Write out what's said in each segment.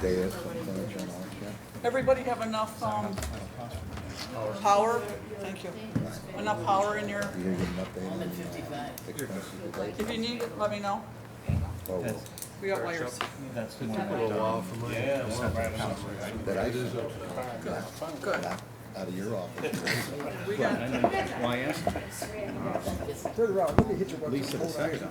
dais, something like that, yeah. Everybody have enough power? Thank you. Enough power in your, You gonna get an update on expenses today? if you need it, let me know. Oh, well, We got wires. That's more that I sent Good. out of your office. We got, why I asked. Lisa the second.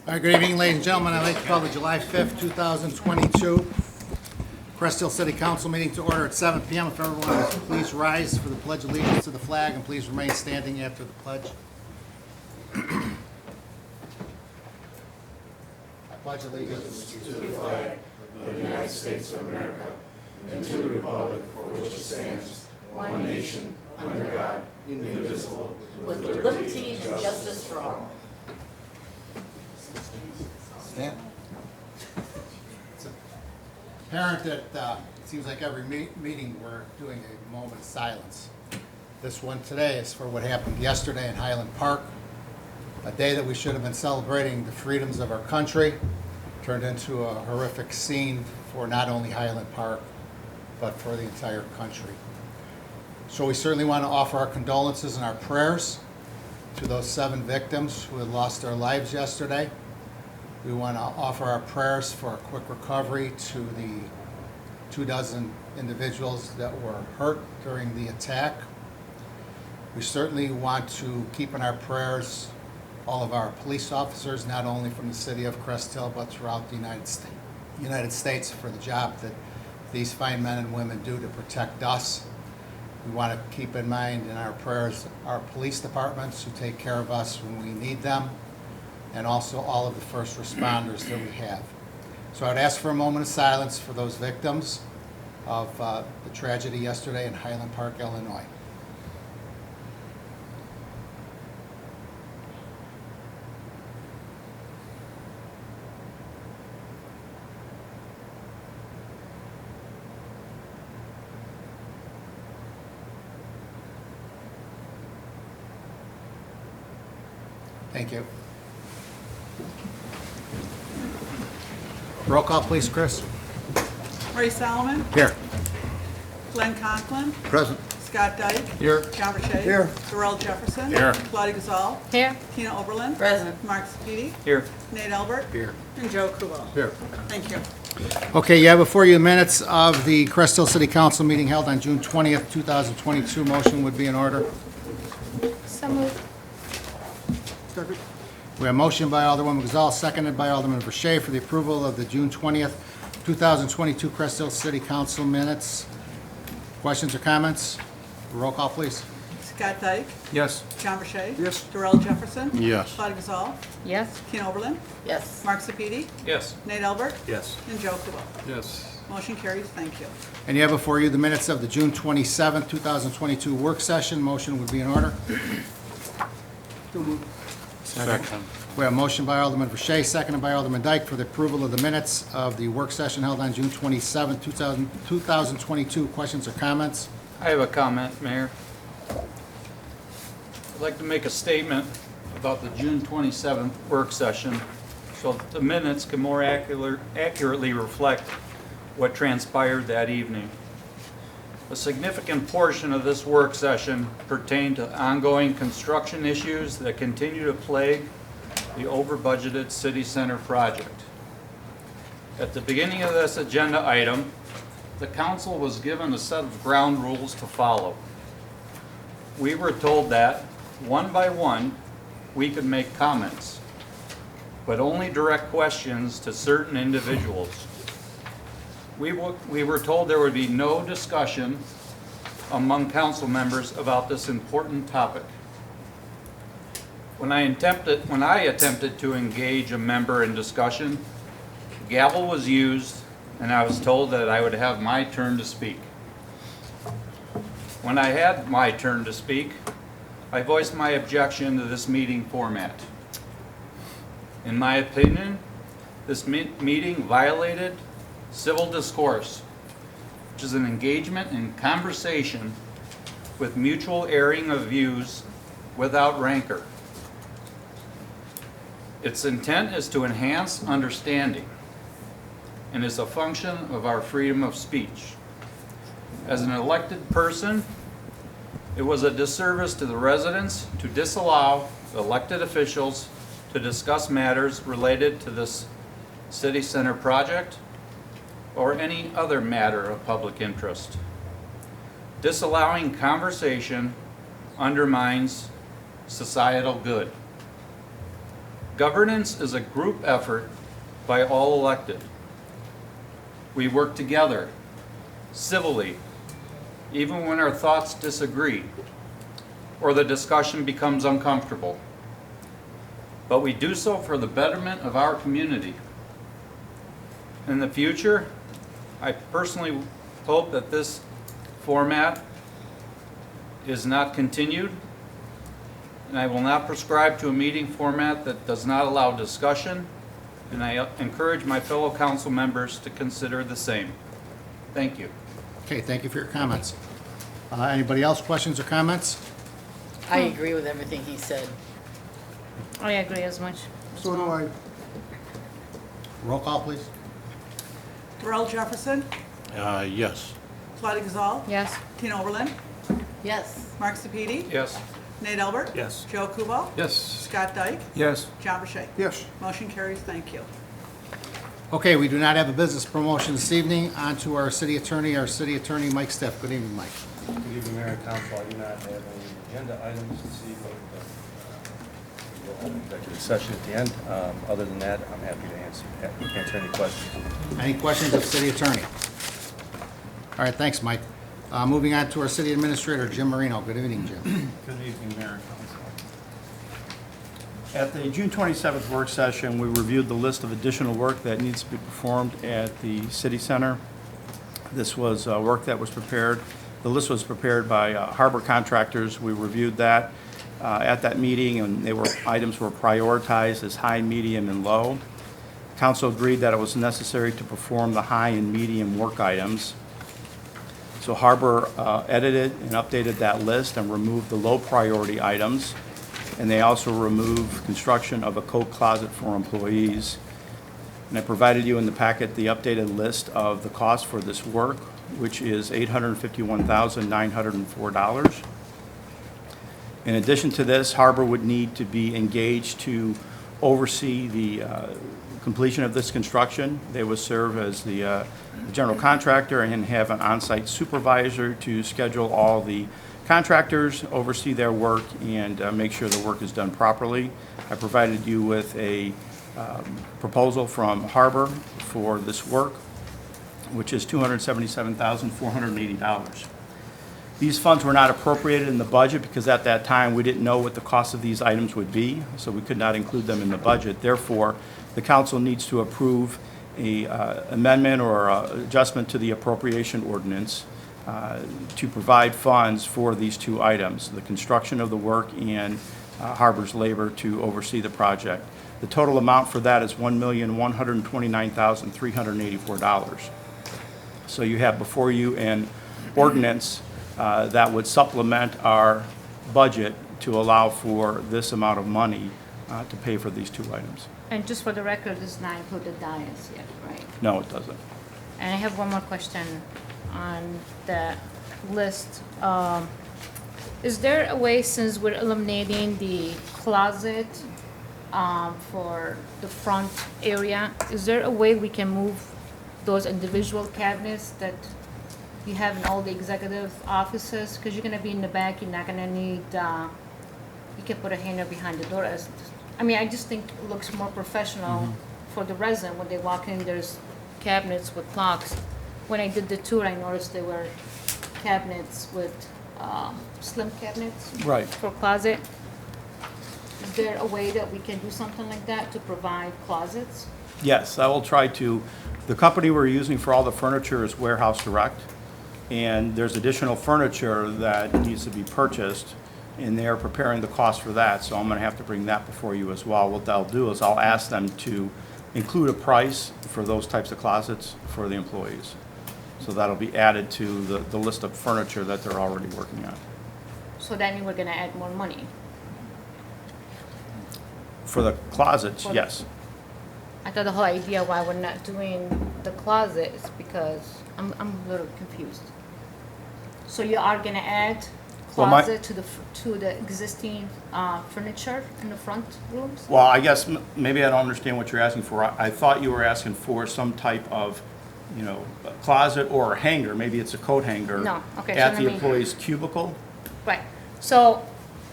All right, good evening, ladies and gentlemen. I'd like to call the July 5th, 2022 Crest Hill City Council meeting to order at 7 p.m. If everyone would please rise for the Pledge of Allegiance to the flag and please remain standing after the pledge. I pledge allegiance to the flag of the United States of America and to the republic for which it stands, one nation, under God, indivisible, with liberty and justice for all. Stand. It's apparent that it seems like every meeting we're doing a moment of silence. This one today is for what happened yesterday in Highland Park, a day that we should have been celebrating the freedoms of our country, turned into a horrific scene for not only Highland Park, but for the entire country. So we certainly want to offer our condolences and our prayers to those 7 victims who had lost their lives yesterday. We want to offer our prayers for a quick recovery to the 24 individuals that were hurt during the attack. We certainly want to keep in our prayers all of our police officers, not only from the city of Crest Hill, but throughout the United States for the job that these fine men and women do to protect us. We want to keep in mind in our prayers our police departments who take care of us when we need them, and also all of the first responders that we have. So I'd ask for a moment of silence for those victims of the tragedy yesterday in Highland Park, Illinois. Thank you. Roll call, please, Chris. Ray Solomon, Here. Glenn Conklin, Present. Scott Dyke. Here. John Verche. Here. Darrell Jefferson. Here. Claudia Gazal. Here. Tina Oberlin. Present. Mark Sepiti. Here. Nate Albert. Here. And Joe Kubal. Here. Thank you. Okay, you have before you the minutes of the Crest Hill City Council meeting held on June 20th, 2022. Motion would be in order. So moved. We have a motion by Alderwoman Gazal, seconded by Alderman Verche for the approval of the June 20th, 2022 Crest Hill City Council minutes. Questions or comments? Roll call, please. Scott Dyke. Yes. John Verche. Yes. Darrell Jefferson. Yes. Claudia Gazal. Yes. Tina Oberlin. Yes. Mark Sepiti. Yes. Nate Albert. Yes. And Joe Kubal. Yes. Motion carries. Thank you. And you have before you the minutes of the June 27th, 2022 work session. Motion would be in order. Second. We have a motion by Alderman Verche, seconded by Alderman Dyke for the approval of the minutes of the work session held on June 27th, 2022. Questions or comments? I have a comment, Mayor. I'd like to make a statement about the June 27th work session so that the minutes can more accurately reflect what transpired that evening. A significant portion of this work session pertained to ongoing construction issues that continue to plague the over-budgeted city center project. At the beginning of this agenda item, the council was given a set of ground rules to follow. We were told that, one by one, we could make comments, but only direct questions to certain individuals. We were told there would be no discussion among council members about this important topic. When I attempted to engage a member in discussion, the gavel was used and I was told that I would have my turn to speak. When I had my turn to speak, I voiced my objection to this meeting format. In my opinion, this meeting violated civil discourse, which is an engagement in conversation with mutual airing of views without rancor. Its intent is to enhance understanding and is a function of our freedom of speech. As an elected person, it was a disservice to the residents to disallow elected officials to discuss matters related to this city center project or any other matter of public interest. Disallowing conversation undermines societal good. Governance is a group effort by all elected. We work together, civilly, even when our thoughts disagree or the discussion becomes uncomfortable. But we do so for the betterment of our community. In the future, I personally hope that this format is not continued, and I will not prescribe to a meeting format that does not allow discussion, and I encourage my fellow council members to consider the same. Thank you. Okay, thank you for your comments. Anybody else, questions or comments? I agree with everything he said. I agree as much. So do I. Roll call, please. Darrell Jefferson, Yes. Claudia Gazal, Yes. Tina Oberlin, Yes. Mark Sepiti, Yes. Nate Albert. Yes. Joe Kubal, Yes. Scott Dyke, Yes. John Burchett. Yes. Motion carries. Thank you. Okay, we do not have a business promotion this evening. On to our city attorney, Mike Stiff. Good evening, Mike. Good evening, Mayor and Council. I do not have any agenda items to see, but we'll have an executive session at the end. Other than that, I'm happy to answer any questions. Any questions of city attorney? All right, thanks, Mike. Moving on to our city administrator, Jim Marino. Good evening, Jim. Good evening, Mayor and Council. At the June 27th work session, we reviewed the list of additional work that needs to be performed at the city center. This was work that was prepared. The list was prepared by Harbor Contractors. We reviewed that at that meeting, and items were prioritized as high, medium, and low. Council agreed that it was necessary to perform the high and medium work items. So Harbor edited and updated that list and removed the low priority items. And they also removed construction of a coat closet for employees. And I provided you in the packet the updated list of the cost for this work, which is $851,904. In addition to this, Harbor would need to be engaged to oversee the completion of this construction. They would serve as the general contractor and have an on-site supervisor to schedule all the contractors, oversee their work, and make sure the work is done properly. I provided you with a proposal from Harbor for this work, which is $277,480. These funds were not appropriated in the budget because at that time we didn't know what the cost of these items would be, so we could not include them in the budget. Therefore, the council needs to approve a amendment or adjustment to the appropriation ordinance to provide funds for these two items, the construction of the work and Harbor's labor to oversee the project. The total amount for that is $1,129,384. So you have before you an ordinance that would supplement our budget to allow for this amount of money to pay for these two items. And just for the record, this does not include the dais yet, right? No, it doesn't. And I have one more question on the list. Is there a way, since we're eliminating the closet for the front area, is there a way we can move those individual cabinets that you have in all the executive offices? Because you're gonna be in the back, you're not gonna need, you can put a hanger behind the door. I mean, I just think it looks more professional for the resident when they walk in, there's cabinets with clocks. When I did the tour, I noticed there were cabinets with slim cabinets. Right. For closet. Is there a way that we can do something like that to provide closets? Yes, I will try to. The company we're using for all the furniture is Warehouse Direct, and there's additional furniture that needs to be purchased, and they're preparing the cost for that, so I'm gonna have to bring that before you as well. What I'll do is I'll ask them to include a price for those types of closets for the employees. So that'll be added to the list of furniture that they're already working on. So that means we're gonna add more money. For the closets, For- yes. I thought the whole idea why we're not doing the closet is because I'm a little confused. So you are gonna add Well, my- closet to the existing furniture in the front rooms? Well, I guess maybe I don't understand what you're asking for. I thought you were asking for some type of, you know, a closet or a hanger, maybe it's a coat hanger. No, okay, so At let the me- employee's cubicle? Right, so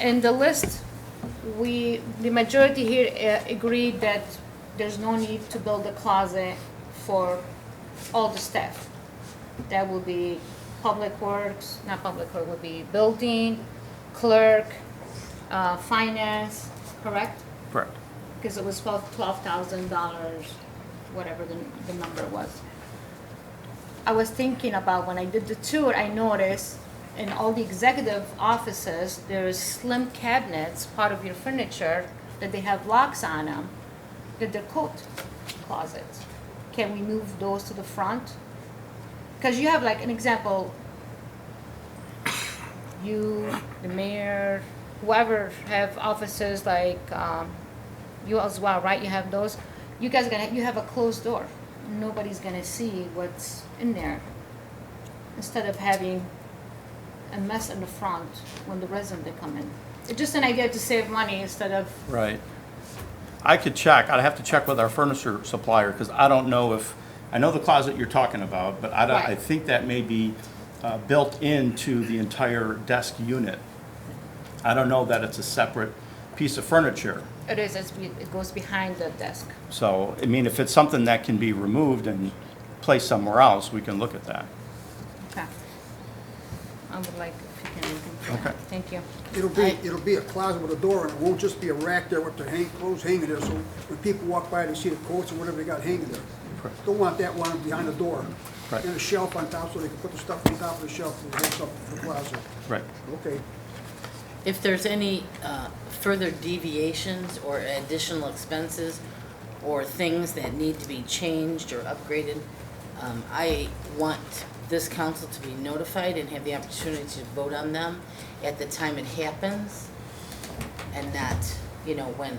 in the list, the majority here agreed that there's no need to build a closet for all the staff. That will be public works, not public work, would be building, clerk, finance, correct? Correct. Because it was $12,000, whatever the number was. I was thinking about when I did the tour, I noticed in all the executive offices, there's slim cabinets, part of your furniture, that they have locks on them, that they're coat closets. Can we move those to the front? Because you have like an example, you, the mayor, whoever have offices like you as well, right? You have those. You guys you have a closed door. Nobody's gonna see what's in there. Instead of having a mess in the front when the resident come in. It's just an idea to save money instead of. Right. I could check, I'd have to check with our furniture supplier, because I don't know if, I know the closet you're talking about, but I don't, I Right. think that may be built into the entire desk unit. I don't know that it's a separate piece of furniture. It is. It goes behind the desk. So, I mean, if it's something that can be removed and placed somewhere else, we can look at that. Okay. I would like if you can. look into that. Okay. Thank you. It'll be a closet with a door, and it won't just be a rack there with the clothes hanging there, so when people walk by, they see the coats or whatever they got hanging there. Don't want that one behind the door. Right. And a shelf on top, so they can put the stuff on top of the shelf and hold up the closet. Right. Okay. If there's any further deviations or additional expenses or things that need to be changed or upgraded, I want this council to be notified and have the opportunity to vote on them at the time it happens and not, you know, when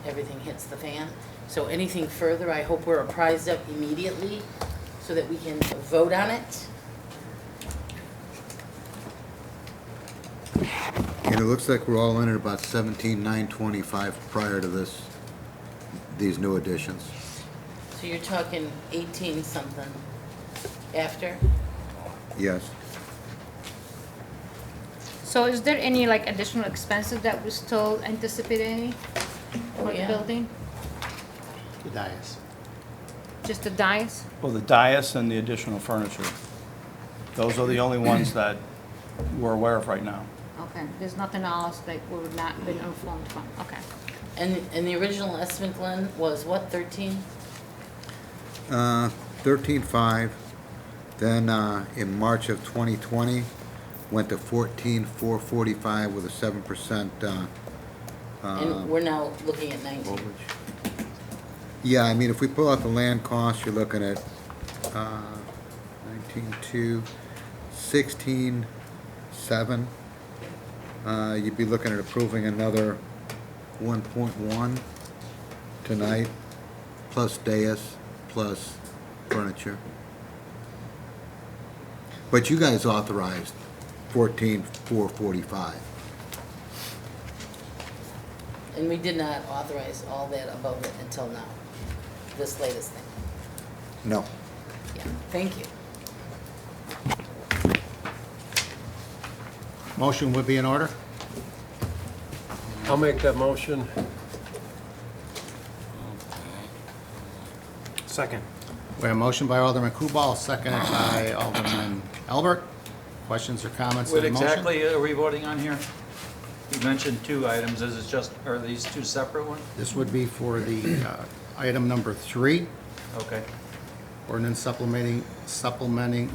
everything hits the fan. So anything further, I hope we're apprised of immediately so that we can vote on it. And it looks like we're all in at about 17,925 prior to these new additions. So you're talking 18 something after? Yes. So is there any like additional expenses that we're still anticipating Oh, for the yeah. building? The dais. Just the dais? Well, the dais and the additional furniture. Those are the only ones that we're aware of right now. Okay, there's nothing else that we've not been informed from, okay. And the original estimate, Glenn, was what, 13? 13.5. Then in March of 2020, went to 14,445 with a 7%. And we're now looking at 19. Yeah, I mean, if we pull out the land cost, you're looking at 19.2, 16.7. You'd be looking at approving another 1.1 tonight, plus dais, plus furniture. But you guys authorized 14,445. And we did not authorize all that above it until now, this latest thing. No. Yeah, thank you. Motion would be in order? I'll make that motion. Second. We have a motion by Alderman Kubal, seconded by Alderman Albert. Questions or comments on What the motion? exactly are we voting on here? You mentioned two items. Is it just, are these two separate ones? This would be for the item number 3, Okay. ordinance supplementing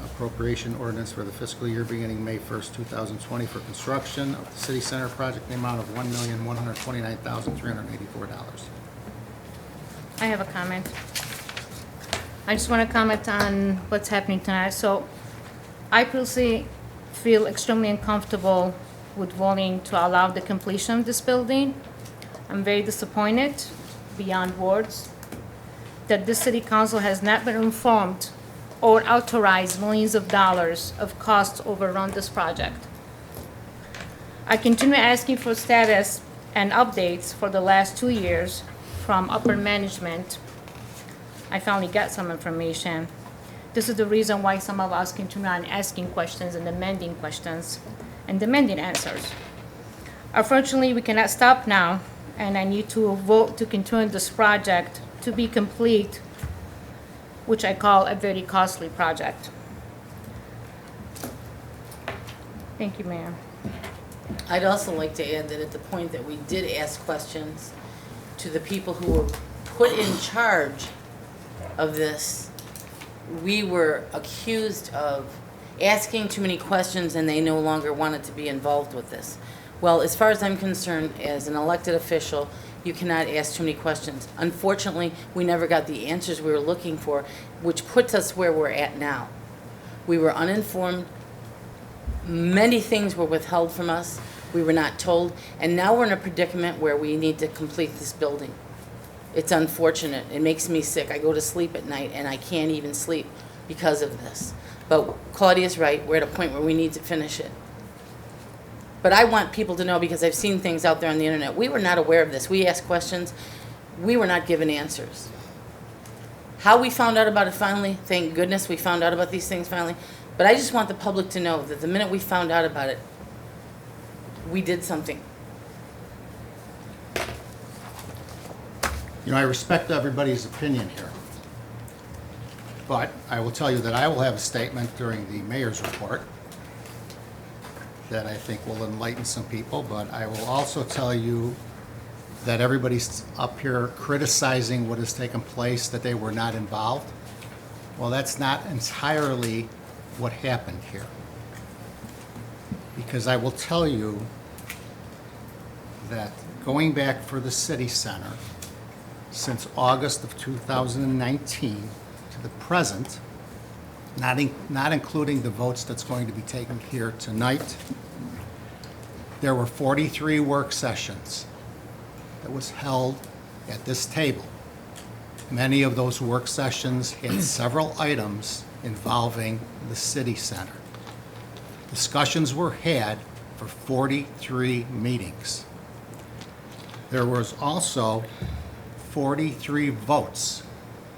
appropriation ordinance for the fiscal year beginning May 1st, 2020 for construction of the city center project in the amount of $1,129,384. I have a comment. I just want to comment on what's happening tonight. So I personally feel extremely uncomfortable with voting to allow the completion of this building. I'm very disappointed, beyond words, that this city council has not been informed or authorized millions of dollars of costs to overrun this project. I continue asking for status and updates for the last 2 years from upper management. I finally got some information. This is the reason why some of us continue on asking questions and demanding questions and demanding answers. Unfortunately, we cannot stop now, and I need to vote to continue this project to be complete, which I call a very costly project. Thank you, Mayor. I'd also like to add that at the point that we did ask questions to the people who were put in charge of this, we were accused of asking too many questions and they no longer wanted to be involved with this. Well, as far as I'm concerned, as an elected official, you cannot ask too many questions. Unfortunately, we never got the answers we were looking for, which puts us where we're at now. We were uninformed. Many things were withheld from us. We were not told, and now we're in a predicament where we need to complete this building. It's unfortunate. It makes me sick. I go to sleep at night and I can't even sleep because of this. But Claudia's right. We're at a point where we need to finish it. But I want people to know, because I've seen things out there on the internet. We were not aware of this. We asked questions. We were not given answers. How we found out about it finally, thank goodness we found out about these things finally. But I just want the public to know that the minute we found out about it, we did something. You know, I respect everybody's opinion here. But I will tell you that I will have a statement during the mayor's report that I think will enlighten some people, but I will also tell you that everybody's up here criticizing what has taken place, that they were not involved. Well, that's not entirely what happened here. Because I will tell you that going back for the city center, since August of 2019 to the present, not including the votes that's going to be taken here tonight, there were 43 work sessions that was held at this table. Many of those work sessions had several items involving the city center. Discussions were had for 43 meetings. There was also 43 votes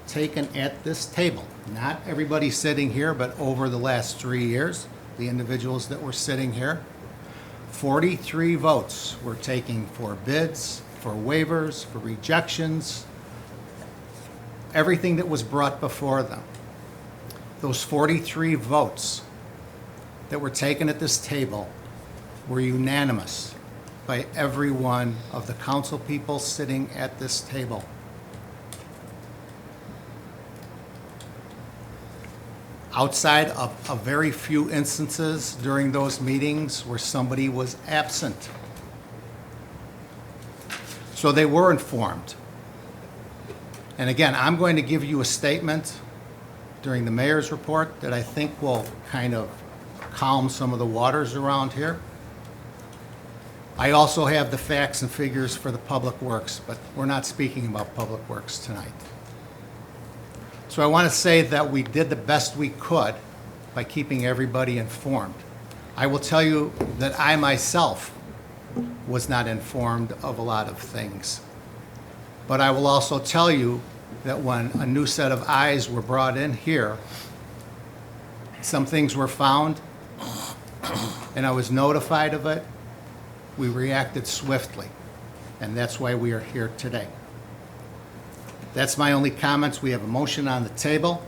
taken at this table. Not everybody sitting here, but over the last 3 years, the individuals that were sitting here, 43 votes were taken for bids, for waivers, for rejections, everything that was brought before them. Those 43 votes that were taken at this table were unanimous by every one of the council people sitting at this table. Outside of a very few instances during those meetings where somebody was absent. So they were informed. And again, I'm going to give you a statement during the mayor's report that I think will kind of calm some of the waters around here. I also have the facts and figures for the public works, but we're not speaking about public works tonight. So I want to say that we did the best we could by keeping everybody informed. I will tell you that I myself was not informed of a lot of things. But I will also tell you that when a new set of eyes were brought in here, some things were found, and I was notified of it. We reacted swiftly, and that's why we are here today. That's my only comments. We have a motion on the table.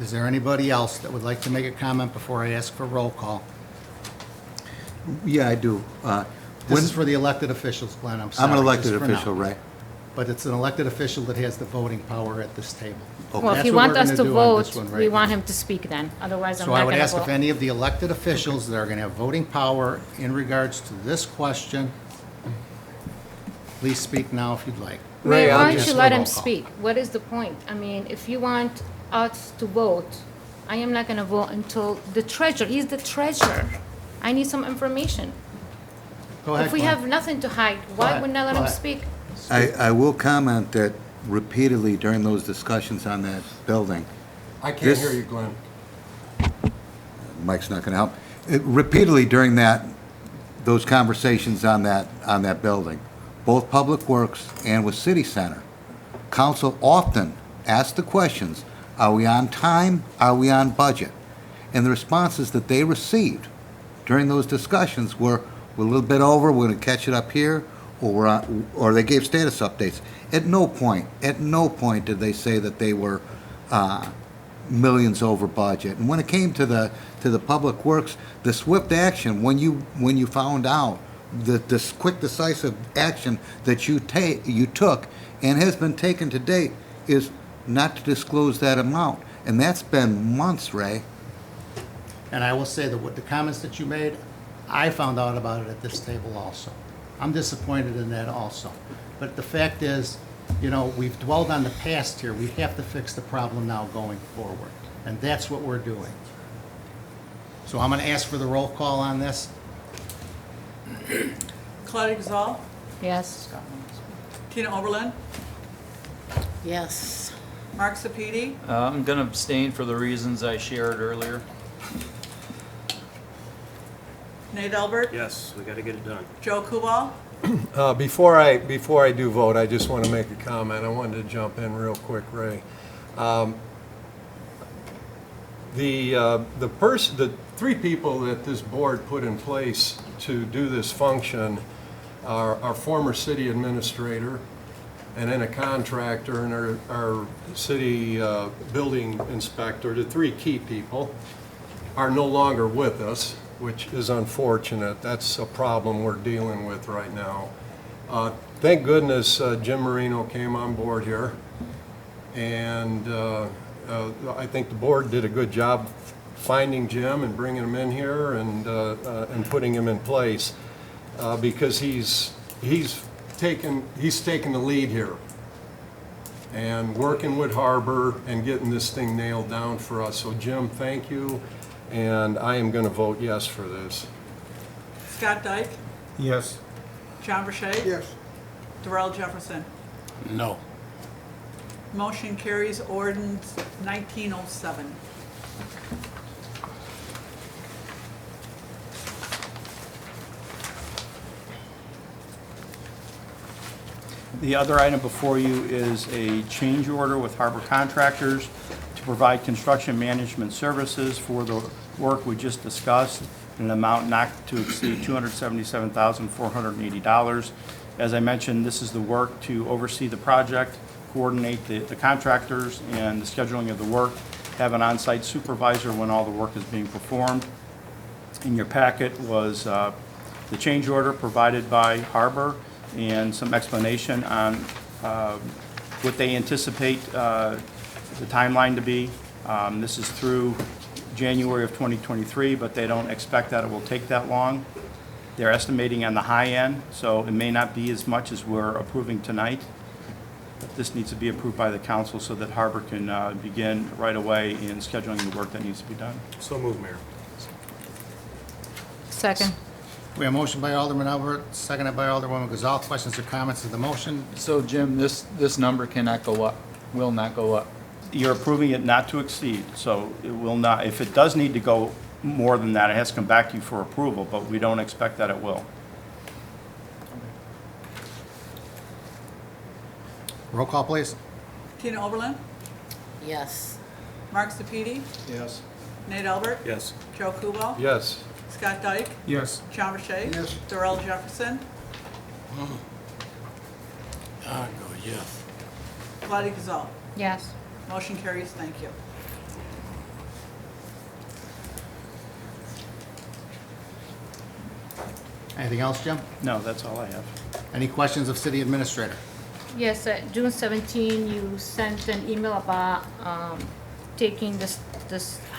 Is there anybody else that would like to make a comment before I ask for roll call? Yeah, I do. This is for the elected officials, Glenn, I'm sorry. I'm an elected just for now. official, right? But it's an elected official that has the voting power at this table. Well, if That's you what want we're us gonna to do on this vote, one right we now. want him to speak then, otherwise I'm So not I would gonna ask if vote. any of the elected officials that are going to have voting power in regards to this question, please speak now if you'd like. Mayor, I'll why don't ask you for let roll him call. speak? What is the point? I mean, if you want us to vote, I am not gonna vote until the treasurer, he's the treasurer. I need some information. Go ahead, If we Glenn. have nothing to hide, why ahead, would not let go him ahead. speak? I will comment that repeatedly during those discussions on that building, I can't This- hear you, Glenn. Mike's not going to help. Repeatedly during those conversations on that building, both Public Works and with City Center, council often asked the questions, are we on time? Are we on budget? And the responses that they received during those discussions were, we're a little bit over, we're going to catch it up here, or they gave status updates. At no point did they say that they were millions over budget. And when it came to the Public Works, the swift action, when you found out this quick, decisive action that you took and has been taken to date is not to disclose that amount. And that's been months, Ray. And I will say that with the comments that you made, I found out about it at this table also. I'm disappointed in that also. But the fact is, you know, we've dwelled on the past here. We have to fix the problem now going forward. And that's what we're doing. So I'm going to ask for the roll call on this. Claudia Gazal, Yes. Tina Oberlin, Yes. Mark Sepiti, I'm going to abstain for the reasons I shared earlier. Nate Albert, Yes, we gotta get it done. Joe Kubal, Before I do vote, I just want to make a comment. I wanted to jump in real quick, Ray. The three people that this board put in place to do this function are our former city administrator, and then a contractor, and our city building inspector. The three key people are no longer with us, which is unfortunate. That's a problem we're dealing with right now. Thank goodness Jim Marino came on board here, and I think the board did a good job finding Jim and bringing him in here and putting him in place because he's taken the lead here and working with Harbor and getting this thing nailed down for us. So Jim, thank you. And I am going to vote yes for this. Scott Dyke, Yes. John Verche, Yes. Darrell Jefferson. No. Motion carries ordinance 1907. The other item before you is a change order with Harbor Contractors to provide construction management services for the work we just discussed in an amount not to exceed $277,480. As I mentioned, this is the work to oversee the project, coordinate the contractors and the scheduling of the work, have an on-site supervisor when all the work is being performed. In your packet was the change order provided by Harbor and some explanation on what they anticipate the timeline to be. This is through January of 2023, but they don't expect that it will take that long. They're estimating on the high end, so it may not be as much as we're approving tonight. But this needs to be approved by the council so that Harbor can begin right away in scheduling the work that needs to be done. So move, Mayor. Second. We have a motion by Alderman Albert, seconded by Alderwoman Gazal. Questions or comments to the motion? So Jim, this number cannot go up, will not go up. You're approving it not to exceed, so it will not, if it does need to go more than that, it has to come back to you for approval, but we don't expect that it will. Roll call, please. Tina Oberlin, Yes. Mark Sepiti, Yes. Nate Albert, Yes. Joe Kubal, Yes. Scott Dyke, Yes. John Verche, Yes. Darrell Jefferson, I go yes. Claudia Gazal. Yes. Motion carries, thank you. Anything else, Jim? No, that's all I have. Any questions of City Administrator? Yes, June 17, you sent an email about taking this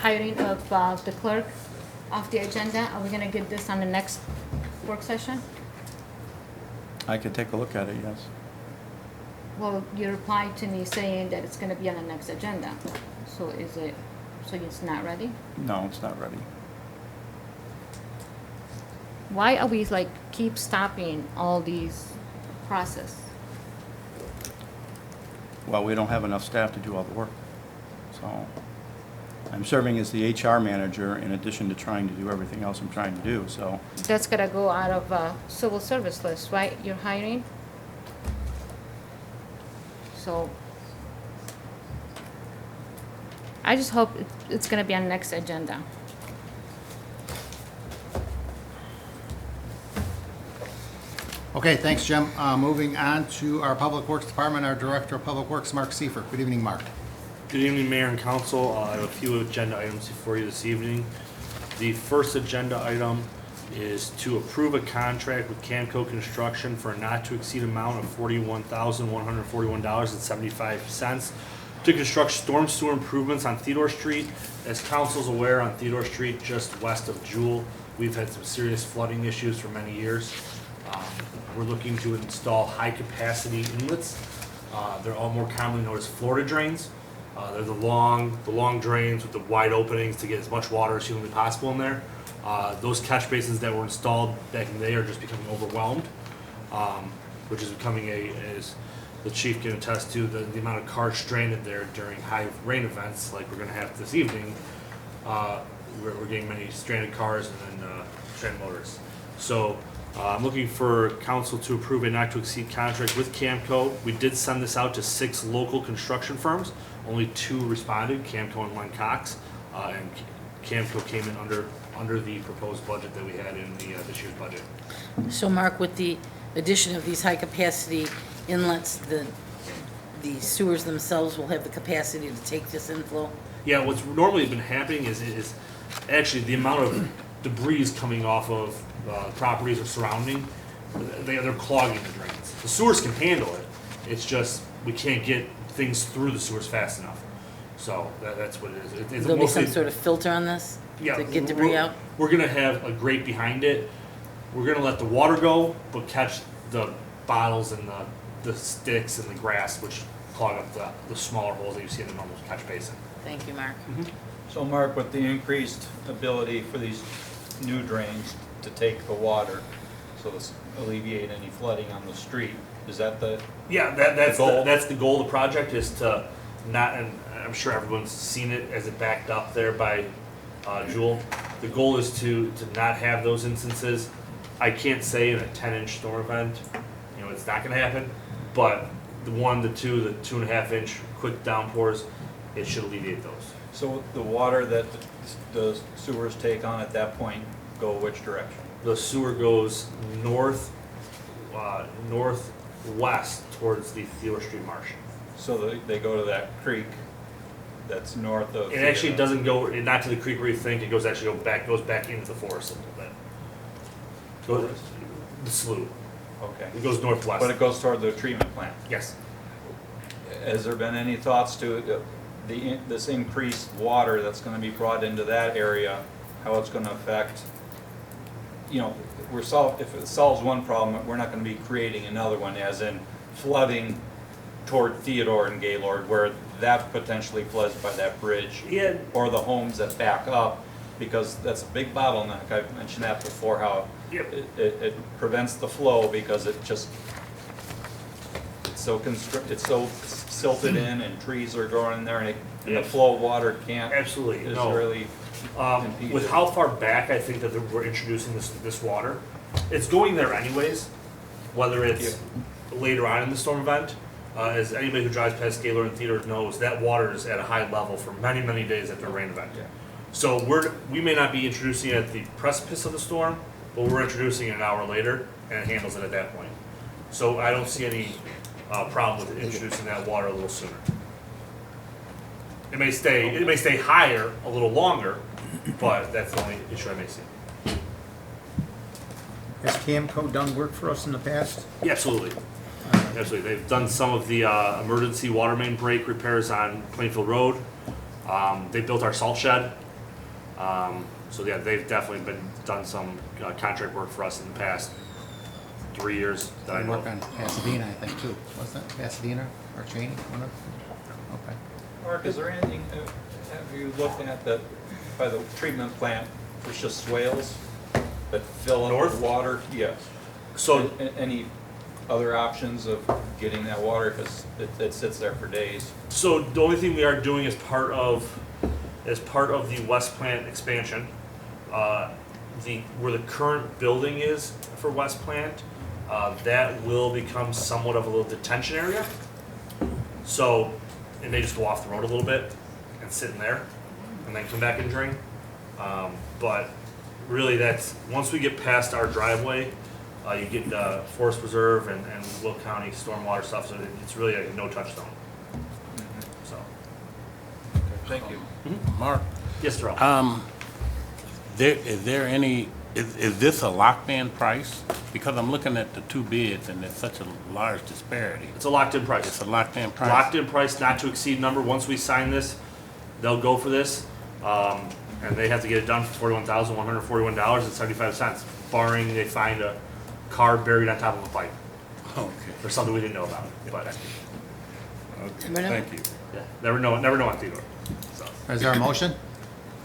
hiring of the clerk off the agenda. Are we gonna get this on the next work session? I could take a look at it, yes. Well, you replied to me saying that it's gonna be on the next agenda. So so it's not ready? No, it's not ready. Why are we like keep stopping all these process? well, we don't have enough staff to do all the work. So I'm serving as the HR manager in addition to trying to do everything else I'm trying to do, so. That's gonna go out of civil service list, right? You're hiring? So I just hope it's gonna be on the next agenda. Okay, thanks, Jim. Moving on to our Public Works Department, our Director of Public Works, Mark Seifert. Good evening, Mark. Good evening, Mayor and Council. I have a few agenda items for you this evening. The first agenda item is to approve a contract with Camco Construction for a not-to-exceed amount of $41,141.75 to construct storm sewer improvements on Theodore Street. As council's aware, on Theodore Street, just west of Jewel, we've had some serious flooding issues for many years. We're looking to install high-capacity inlets. They're all more commonly known as Florida drains. They're the long drains with the wide openings to get as much water as humanly possible in there. Those catch basins that were installed back in the day are just becoming overwhelmed, which is becoming as the chief can attest to, the amount of cars stranded there during high rain events like we're going to have this evening. We're getting many stranded cars and then stranded motors. So I'm looking for council to approve a not-to-exceed contract with Camco. We did send this out to 6 local construction firms. Only 2 responded, Camco and Len Cox, and Camco came in under the proposed budget that we had in this year's budget. So Mark, with the addition of these high-capacity inlets, the sewers themselves will have the capacity to take this inflow? Yeah, what's normally been happening is actually the amount of debris coming off of properties or surrounding, they're clogging the drains. The sewers can handle it, it's just we can't get things through the sewers fast enough. So that's what it is. It's There'll be mostly, some sort of filter on this yeah, to get debris out? We're gonna have a grate behind it. We're gonna let the water go, but catch the bottles and the sticks and the grass, which clog up the smaller holes that you see in the normal catch basin. Thank you, Mark. So Mark, with the increased ability for these new drains to take the water, so this alleviate any flooding on the street, is that the? Yeah, that's The goal? that's the goal of the project, is to not, and I'm sure everyone's seen it as it backed up there by Jewel. The goal is to not have those instances. I can't say in a 10-inch storm event, it's not gonna happen, but the 1 to 2, the 2.5 inch quick downpours, it should alleviate those. So the water that the sewers take on at that point go which direction? The sewer goes northwest towards the Theodore Street Marsh. So they go to that creek that's north of. It actually doesn't go, not to the creek where you think, it goes back into the forest a little bit. The slough. Okay. It goes northwest. But it goes toward the treatment plant. Yes. Has there been any thoughts to this increased water that's gonna be brought into that area, how it's gonna affect, if it solves one problem, we're not gonna be creating another one, as in flooding toward Theodore and Gaylord, where that potentially floods by that bridge. Yeah. Or the homes that back up, because that's a big bottleneck. I've mentioned that before, how Yep. it prevents the flow because it's so silted in and trees are growing in there and the Yes. flow of water can't. Absolutely, Is no. really impeded. With how far back I think that we're introducing this water, it's going there anyways, whether it's later on in the storm event. As anybody who drives past Gaylord and Theodore knows, that water is at a high level for many, many days after a rain event. Yeah. So we may not be introducing it at the precipice of the storm, but we're introducing it an hour later, and it handles it at that point. So I don't see any problem with introducing that water a little sooner. It may stay higher a little longer, but that's the only issue I may see. Has Camco done work for us in the past? Yeah, absolutely. Absolutely. They've done some of the emergency water main break repairs on Plainfield Road. They built our salt shed. So yeah, they've definitely done some contract work for us in the past 3 years that I know. Work on Pasadena, I think, too. Wasn't it Pasadena or Cheney? One of them? Okay. Mark, is there anything, have you looked at by the treatment plant, there's just swales that fill in North? with water? Yes. So Any other options of getting that water, because it sits there for days? So the only thing we are doing as part of the West Plant expansion, where the current building is for West Plant, that will become somewhat of a little detention area. So it may just go off the road a little bit and sit in there, and then come back and drain. But really, that's once we get past our driveway, you get Forest Preserve and Will County stormwater stuff. So it's really a no-touch zone. So. Thank you. Mark, Yes, Terrell. is there any, is this a locked-in price? Because I'm looking at the two bids and there's such a large disparity. It's a locked-in price. It's a locked-in price? Locked-in price, not to exceed number. Once we sign this, they'll go for this, and they have to get it done for $41,141.75, barring they find a car buried on top of a pipe Okay. or something we didn't know about. But Okay, Never know. thank you. yeah, never know on Theodore. So. Is there a motion?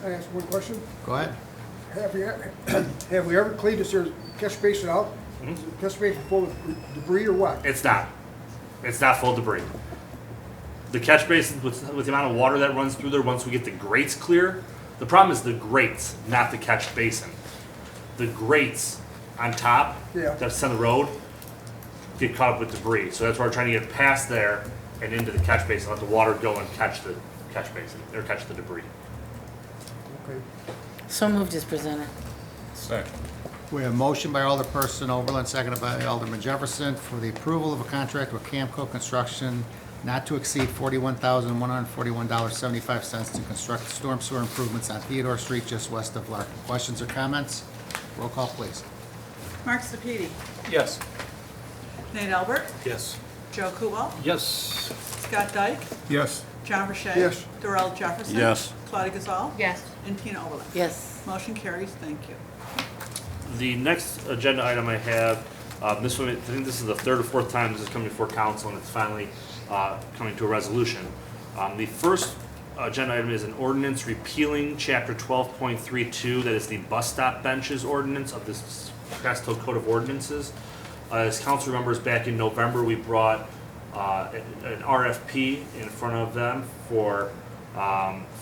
I ask one question. Go ahead. Have we ever cleaned this here catch basin out? Is the catch basin full of debris or what? It's not. It's not full of debris. The catch basin, with the amount of water that runs through there, once we get the grates clear, the problem is the grates, not the catch basin. The grates on top, Yeah. that's on the road, get caught up with debris. So that's why we're trying to get past there and into the catch basin, let the water go and catch the catch basin, or catch the debris. Okay. So moved as presented. Second. We have a motion by Alderperson Oberlin, seconded by Alderman Jefferson, for the approval of a contract with Camco Construction not to exceed $41,141.75 to construct storm sewer improvements on Theodore Street just west of Larkin. Questions or comments? Roll call, please. Mark Sepiti, Yes. Nate Albert, Yes. Joe Kubal, Yes. Scott Dyke, Yes. John Verche. Yes. Darrell Jefferson. Yes. Claudia Gazal. Yes. And Tina Oberlin. Yes. Motion carries. Thank you. The next agenda item I have, this one, I think this is the third or fourth time this is coming before council, and it's finally coming to a resolution. The first agenda item is an ordinance repealing chapter 12.32, that is the bus stop benches ordinance of this Crest Code of Ordinances. As council remembers, back in November, we brought an RFP in front of them for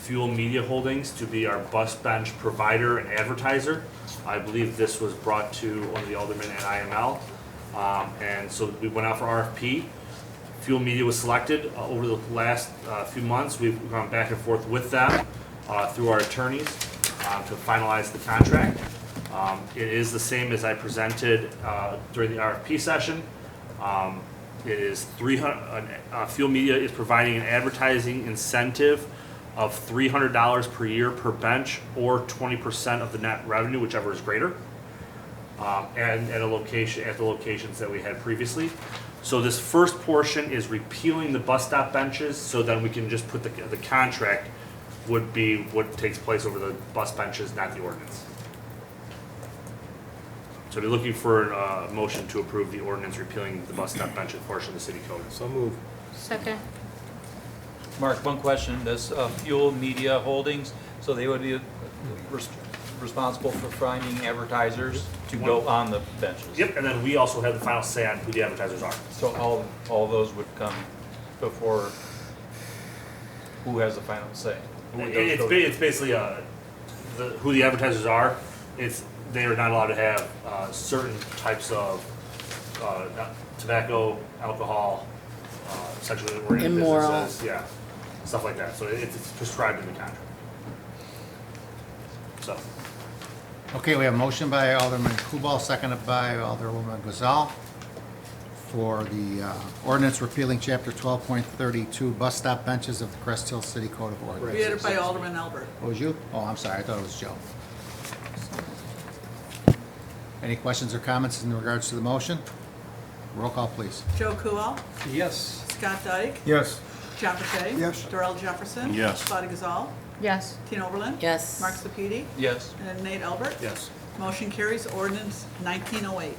Fuel Media Holdings to be our bus bench provider and advertiser. I believe this was brought to one of the aldermen at IML. And so we went out for RFP. Fuel Media was selected. Over the last few months, we've gone back and forth with them through our attorneys to finalize the contract. It is the same as I presented during the RFP session. It is Fuel Media is providing an advertising incentive of $300 per year per bench, or 20% of the net revenue, whichever is greater, and at the locations that we had previously. So this first portion is repealing the bus stop benches, so then we can just put the contract would be what takes place over the bus benches, not the ordinance. So we're looking for a motion to approve the ordinance repealing the bus stop benches portion of the city code. So move. Second. Mark, one question. Does Fuel Media Holdings, so they would be responsible for finding advertisers to go on the benches? Yep, and then we also have the final say on who the advertisers are. So all those would come before, who has the final say? It's basically who the advertisers are. They are not allowed to have certain types of tobacco, alcohol, sexually oriented Immoral. businesses, yeah, stuff like that. So it's prescribed in the contract. So. Okay, we have a motion by Alderman Kubal, seconded by Alderwoman Gazal, for the ordinance repealing chapter 12.32 bus stop benches of the Crest Hill City Code of Ordinances. Read it by Alderman Albert. What was you? Oh, I'm sorry, I thought it was Joe. Any questions or comments in regards to the motion? Roll call, please. Joe Kubal, Yes. Scott Dyke, Yes. John Verche. Yes. Darrell Jefferson. Yes. Claudia Gazal. Yes. Tina Oberlin. Yes. Mark Sepiti. Yes. And Nate Albert. Yes. Motion carries. Ordinance 1908.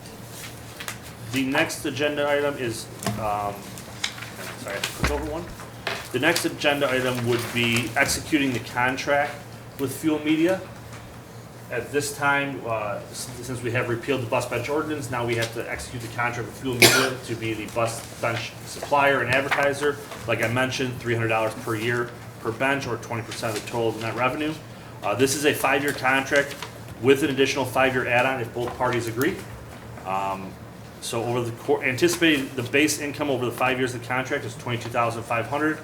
The next agenda item is, sorry, I have to click over one. The next agenda item would be executing the contract with Fuel Media. At this time, since we have repealed the bus bench ordinance, now we have to execute the contract with Fuel Media to be the bus bench supplier and advertiser. Like I mentioned, $300 per year per bench, or 20% of the total net revenue. This is a 5-year contract with an additional 5-year add-on if both parties agree. So over the anticipated, the base income over the 5 years of the contract is $22,500.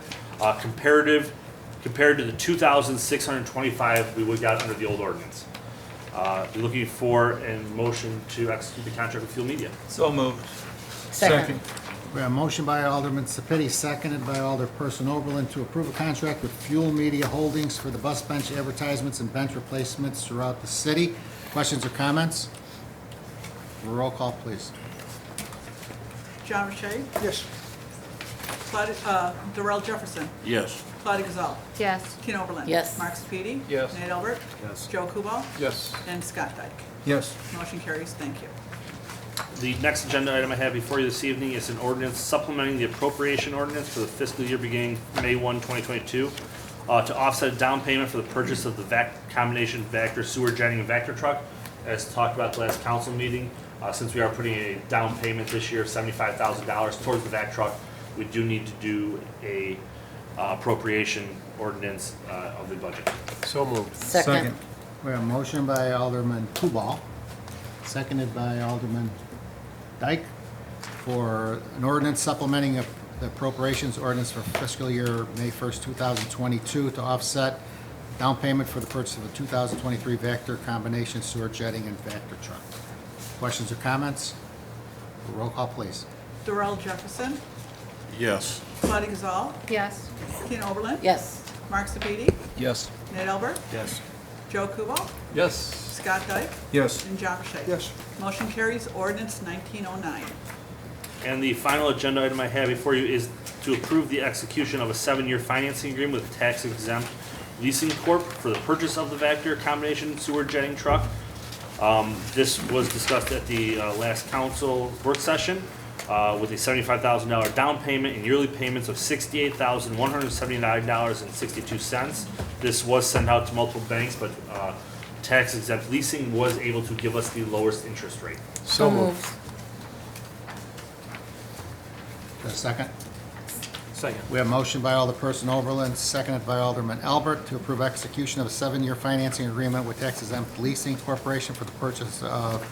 Compared to the $2,625 we would have got under the old ordinance. We're looking for a motion to execute the contract with Fuel Media. So moved. Second. We have a motion by Alderman Sapiti, seconded by Alderperson Oberlin to approve a contract with Fuel Media Holdings for the bus bench advertisements and bench replacements throughout the city. Questions or comments? Roll call, please. John Rashay, Yes. Darrell Jefferson, Yes. Claudia Gazal, Yes. Tina Oberlin. Yes. Mark Sepiti. Yes. Nate Albert. Yes. Joe Kubal. Yes. And Scott Dyke. Yes. Motion carries. Thank you. The next agenda item I have before you this evening is an ordinance supplementing the appropriation ordinance for the fiscal year beginning May 1, 2022, to offset a down payment for the purchase of the combination Vector sewer jetting and Vector truck, as talked about at the last council meeting. Since we are putting a down payment this year of $75,000 towards the vac truck, we do need to do a appropriation ordinance of the budget. So moved. Second. We have a motion by Alderman Kubal, seconded by Alderman Dyke, for an ordinance supplementing the appropriations ordinance for fiscal year May 1st, 2022 to offset down payment for the purchase of a 2023 Vector combination sewer jetting and Vector truck. Questions or comments? Roll call, please. Darrell Jefferson, Yes. Claudia Gazal, Yes. Tina Oberlin. Yes. Mark Sepiti. Yes. Nate Albert. Yes. Joe Kubal. Yes. Scott Dyke. Yes. And John Rashay. Yes. Motion carries. Ordinance 1909. And the final agenda item I have before you is to approve the execution of a 7-year financing agreement with Tax Exempt Leasing Corp. for the purchase of the Vector combination sewer jetting truck. This was discussed at the last council work session with a $75,000 down payment and yearly payments of $68,179.62. This was sent out to multiple banks, but Tax Exempt Leasing was able to give us the lowest interest rate. So moved. A second? Second. We have a motion by Alderperson Oberlin, seconded by Alderman Albert, to approve execution of a 7-year financing agreement with Tax Exempt Leasing Corporation for the purchase of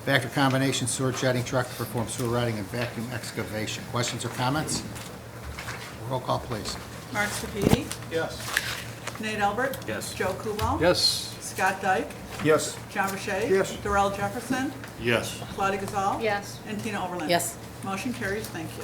Vector combination sewer jetting truck to perform sewer riding and vacuum excavation. Questions or comments? Roll call, please. Mark Sepiti. Yes. Nate Albert. Yes. Joe Kubal. Yes. Scott Dyke. Yes. John Rashay. Yes. Darrell Jefferson. Yes. Claudia Gazal. Yes. And Tina Oberlin. Yes. Motion carries. Thank you.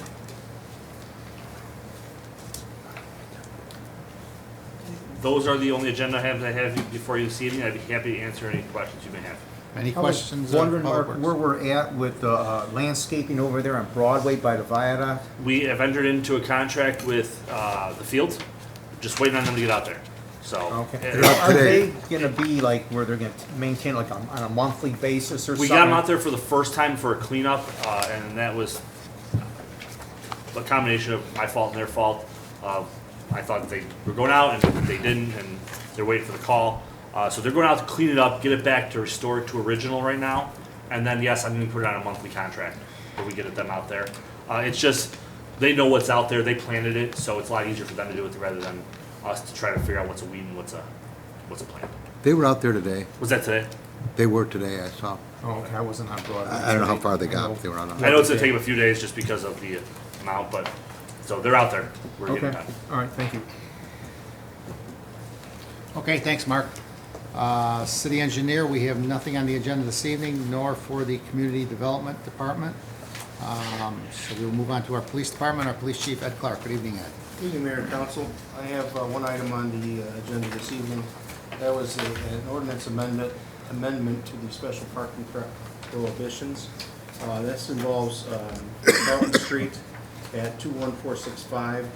Those are the only agenda items I have before you this evening. I'd be happy to answer any questions you may have. Any I was questions? of wondering, Public Mark, Works? where we're at with the landscaping over there on Broadway by the viaduct? We have entered into a contract with the field, just waiting on them to get out there. So, Okay. uh, Are they gonna be like, where they're gonna maintain like on a monthly basis or we something? got them out there for the first time for a cleanup, and that was a combination of my fault and their fault. I thought they were going out and they didn't, and they're waiting for the call. So they're going out to clean it up, get it back to restore it to original right now. And then, yes, I'm gonna put it on a monthly contract where we get them out there. It's just, they know what's out there, they planted it, so it's a lot easier for them to do it rather than us to try to figure out what's a weed and what's a plant. They were out there today. Was that today? They were today, I saw. Oh, okay, I wasn't on Broadway. I don't know how far they got. They were on. I know it's gonna take them a few days just because of the amount, but, so they're out there. We're getting Okay, it done. all right, thank you. Okay, thanks, Mark. City Engineer, we have nothing on the agenda this evening, nor for the Community Development Department. So we'll move on to our Police Department. Our Police Chief, Ed Clark. Good evening, Ed. Good evening, Mayor and Council. I have one item on the agenda this evening. That was an ordinance amendment to the special parking prohibitions. This involves Carlton Street at 21465.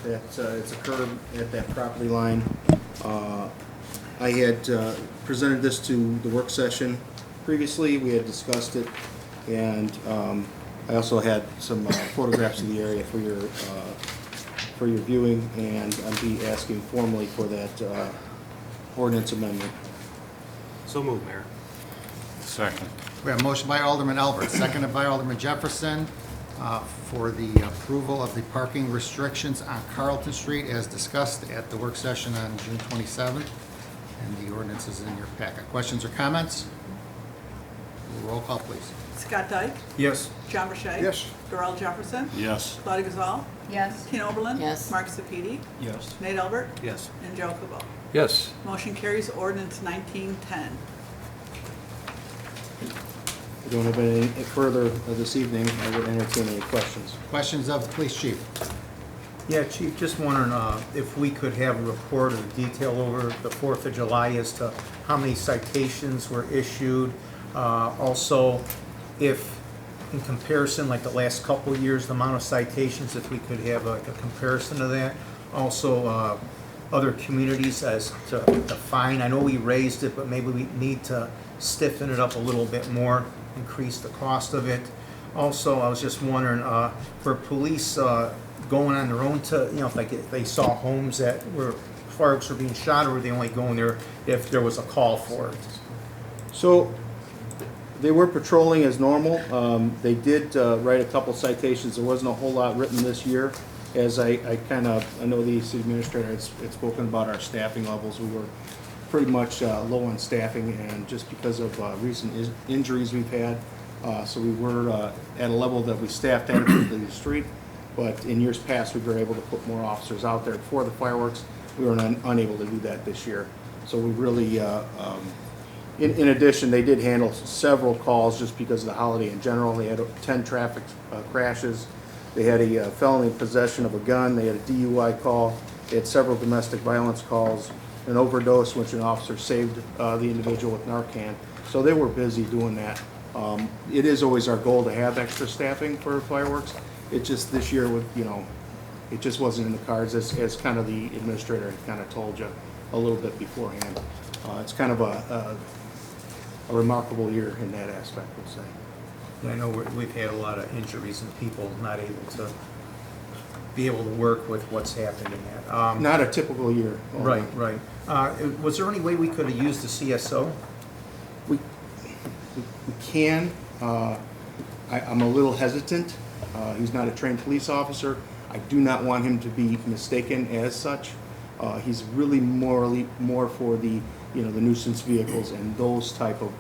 It's a curb at that property line. I had presented this to the work session previously. We had discussed it, and I also had some photographs of the area for your viewing, and I'd be asking formally for that ordinance amendment. So moved, Mayor. Second. We have a motion by Alderman Albert, seconded by Alderman Jefferson, for the approval of the parking restrictions on Carlton Street as discussed at the work session on June 27th. And the ordinance is in your packet. Questions or comments? Roll call, please. Scott Dyke. Yes. John Burchett. Yes. Darrell Jefferson. Yes. Claudia Gazal. Yes. Tina Oberlin. Yes. Mark Sepiti. Yes. Nate Albert. Yes. And Joe Kubal. Yes. Motion carries. Ordinance 1910. We don't have any further this evening. I would entertain any questions. Questions of the police chief? Yeah, Chief, just wondering if we could have a report of the detail over the 4th of July as to how many citations were issued. Also, if in comparison, like the last couple of years, the amount of citations, if we could have a comparison of that. Also, other communities as to the fine. I know we raised it, but maybe we need to stiffen it up a little bit more, increase the cost of it. Also, I was just wondering, for police going on their own to, if they saw homes that where fireworks were being shot, or were they only going there if there was a call for it? So they were patrolling as normal. They did write a couple citations. There wasn't a whole lot written this year. As I know the city administrator had spoken about our staffing levels. We were pretty much low on staffing, and just because of recent injuries we've had. So we were at a level that we staffed adequately the street, but in years past, we were able to put more officers out there for the fireworks. We were unable to do that this year. So we really, in addition, they did handle several calls just because of the holiday in general. They had 10 traffic crashes. They had a felony possession of a gun. They had a DUI call. They had several domestic violence calls, an overdose, which an officer saved the individual with Narcan. So they were busy doing that. It is always our goal to have extra staffing for fireworks. It just this year with, it just wasn't in the cards as kind of the administrator had kind of told you a little bit beforehand. It's kind of a remarkable year in that aspect, we'll say. I know we've had a lot of injuries and people not able to be able to work with what's happening. Not a typical year. Right. Was there any way we could have used the CSO? We can. I'm a little hesitant. He's not a trained police officer. I do not want him to be mistaken as such. He's really more for the the nuisance vehicles and those type of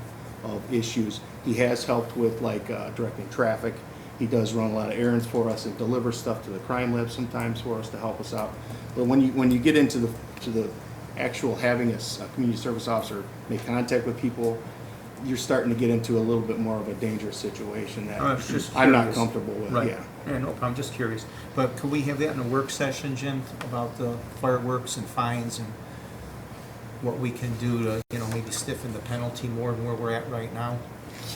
issues. He has helped with directing traffic. He does run a lot of errands for us and delivers stuff to the crime lab sometimes for us to help us out. But when you get into the actual having a community service officer make contact with people, you're starting to get into a little bit more of a dangerous situation that I'm not comfortable with. Right. Yeah. No, I'm just curious. But could we have that in a work session, Jim, about the fireworks and fines and what we can do to, maybe stiffen the penalty more than where we're at right now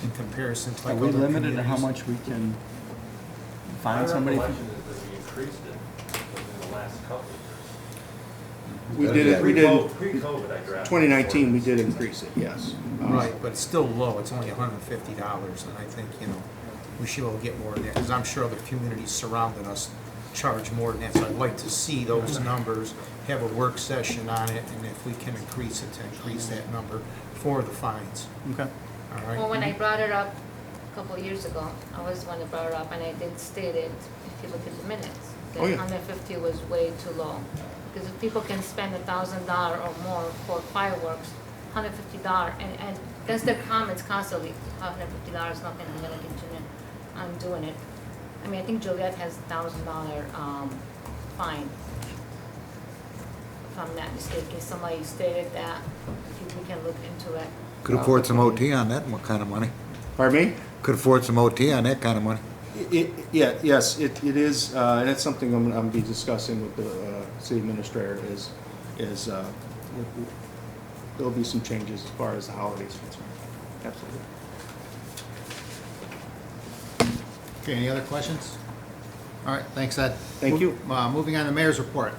in comparison to Are like we other limited to how communities? much we can fine somebody? My recollection is that we increased it within the last couple of years. We did. Pre-COVID, I drafted. 2019, we did increase it. Yes. Right, but it's still low. It's only $150, and I think, we should be able to get more than that, because I'm sure other communities surrounding us charge more than that. So I'd like to see those numbers, have a work session on it, and if we can increase it, to increase that number for the fines. Okay. All right? Well, when I brought it up a couple of years ago, I was the one that brought it up, and I did state it, if you look at the minutes, that Oh, yeah. 150 was way too low. Because if people can spend $1,000 or more for fireworks, $150, and that's their comments constantly, $150 is nothing, I'm gonna continue on doing it. I mean, I think Joliet has $1,000 fine, if I'm not mistaken. Somebody stated that, if we can look into it. Could afford some OT on that kind of money. Pardon me? Could afford some OT on that kind of money. Yes, it is, and it's something I'm going to be discussing with the city administrator. There'll be some changes as far as the holidays are concerned. Absolutely. Okay, any other questions? All right, thanks, Ed. Thank you. Moving on to the mayor's report.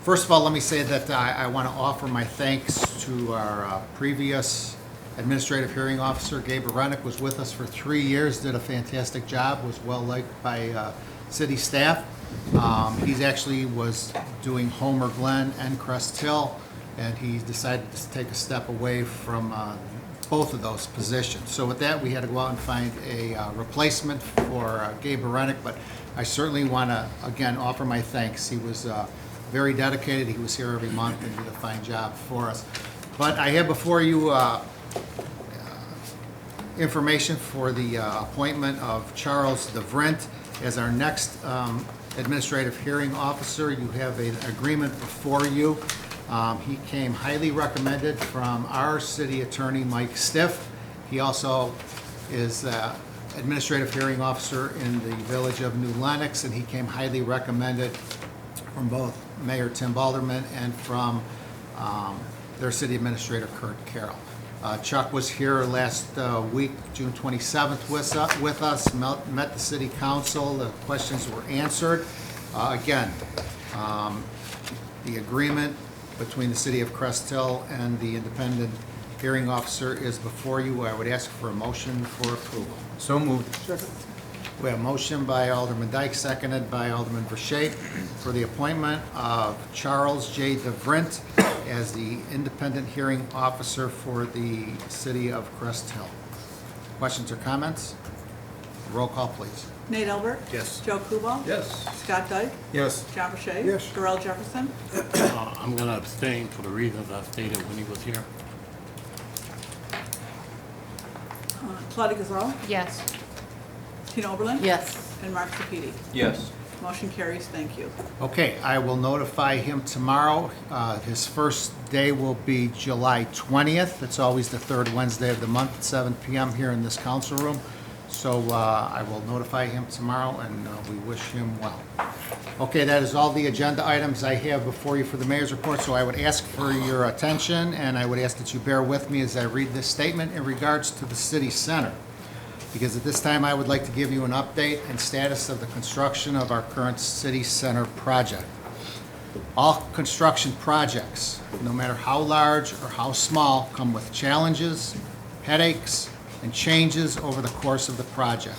First of all, let me say that I want to offer my thanks to our previous administrative hearing officer. Gabe Arenik was with us for 3 years, did a fantastic job, was well liked by city staff. He's actually was doing Homer Glen and Crest Hill, and he decided to take a step away from both of those positions. So with that, we had to go out and find a replacement for Gabe Berenik, but I certainly want to, again, offer my thanks. He was very dedicated. He was here every month and did a fine job for us. But I have before you information for the appointment of Charles DeVrint as our next administrative hearing officer. You have an agreement before you. He came highly recommended from our city attorney, Mike Stiff. He also is administrative hearing officer in the village of New Lenox, and he came highly recommended from both Mayor Tim Balderman and from their city administrator, Kurt Carroll. Chuck was here last week, June 27th, with us, met the city council. The questions were answered. Again, the agreement between the city of Crest Hill and the independent hearing officer is before you. I would ask for a motion for approval. So moved. Second. We have a motion by Alderman Dyke, seconded by Alderman Vershete, for the appointment of Charles J. DeVrint as the independent hearing officer for the city of Crest Hill. Questions or comments? Roll call, please. Nate Albert? Yes. Joe Kubal? Yes. Scott Dyke? Yes. John Burchett? Yes. Darrell Jefferson? I'm going to abstain for the reasons I stated when he was here. Claudia Gazal? Yes. Tina Oberlin? Yes. And Mark Sepiti? Yes. Motion carries. Thank you. Okay, I will notify him tomorrow. His first day will be July 20th. It's always the third Wednesday of the month at 7 p.m. here in this council room. So I will notify him tomorrow, and we wish him well. Okay, that is all the agenda items I have before you for the mayor's report, so I would ask for your attention, and I would ask that you bear with me as I read this statement in regards to the city center. Because at this time, I would like to give you an update and status of the construction of our current city center project. All construction projects, no matter how large or how small, come with challenges, headaches, and changes over the course of the project.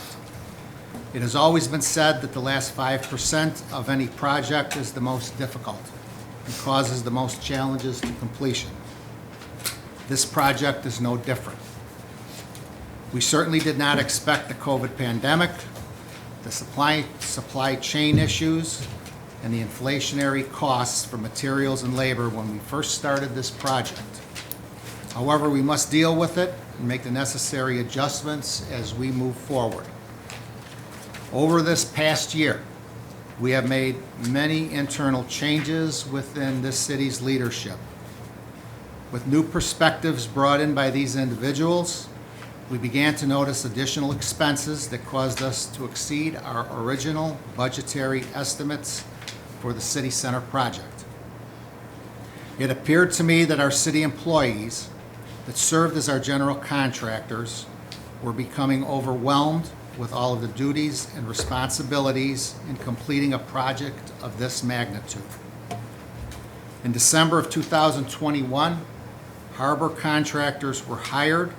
It has always been said that the last 5% of any project is the most difficult and causes the most challenges to completion. This project is no different. We certainly did not expect the COVID pandemic, the supply chain issues, and the inflationary costs for materials and labor when we first started this project. However, we must deal with it and make the necessary adjustments as we move forward. Over this past year, we have made many internal changes within this city's leadership. With new perspectives brought in by these individuals, we began to notice additional expenses that caused us to exceed our original budgetary estimates for the city center project. It appeared to me that our city employees that served as our general contractors were becoming overwhelmed with all of the duties and responsibilities in completing a project of this magnitude. In December of 2021, harbor contractors were hired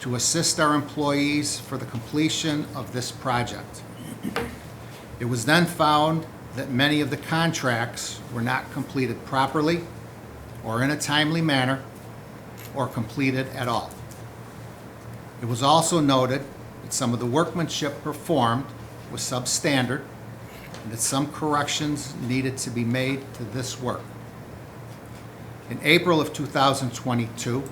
to assist our employees for the completion of this project. It was then found that many of the contracts were not completed properly or in a timely manner or completed at all. It was also noted that some of the workmanship performed was substandard and that some corrections needed to be made to this work. In April of 2022,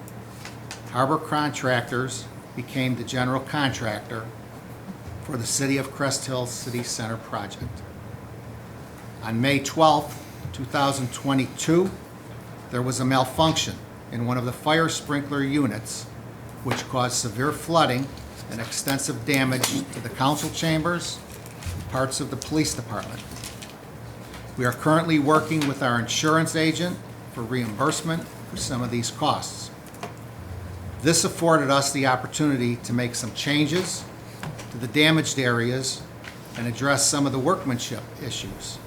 Harbor Contractors became the general contractor for the City of Crest Hill City Center project. On May 12, 2022, there was a malfunction in one of the fire sprinkler units, which caused severe flooding and extensive damage to the council chambers and parts of the police department. We are currently working with our insurance agent for reimbursement for some of these costs. This afforded us the opportunity to make some changes to the damaged areas and address some of the workmanship issues.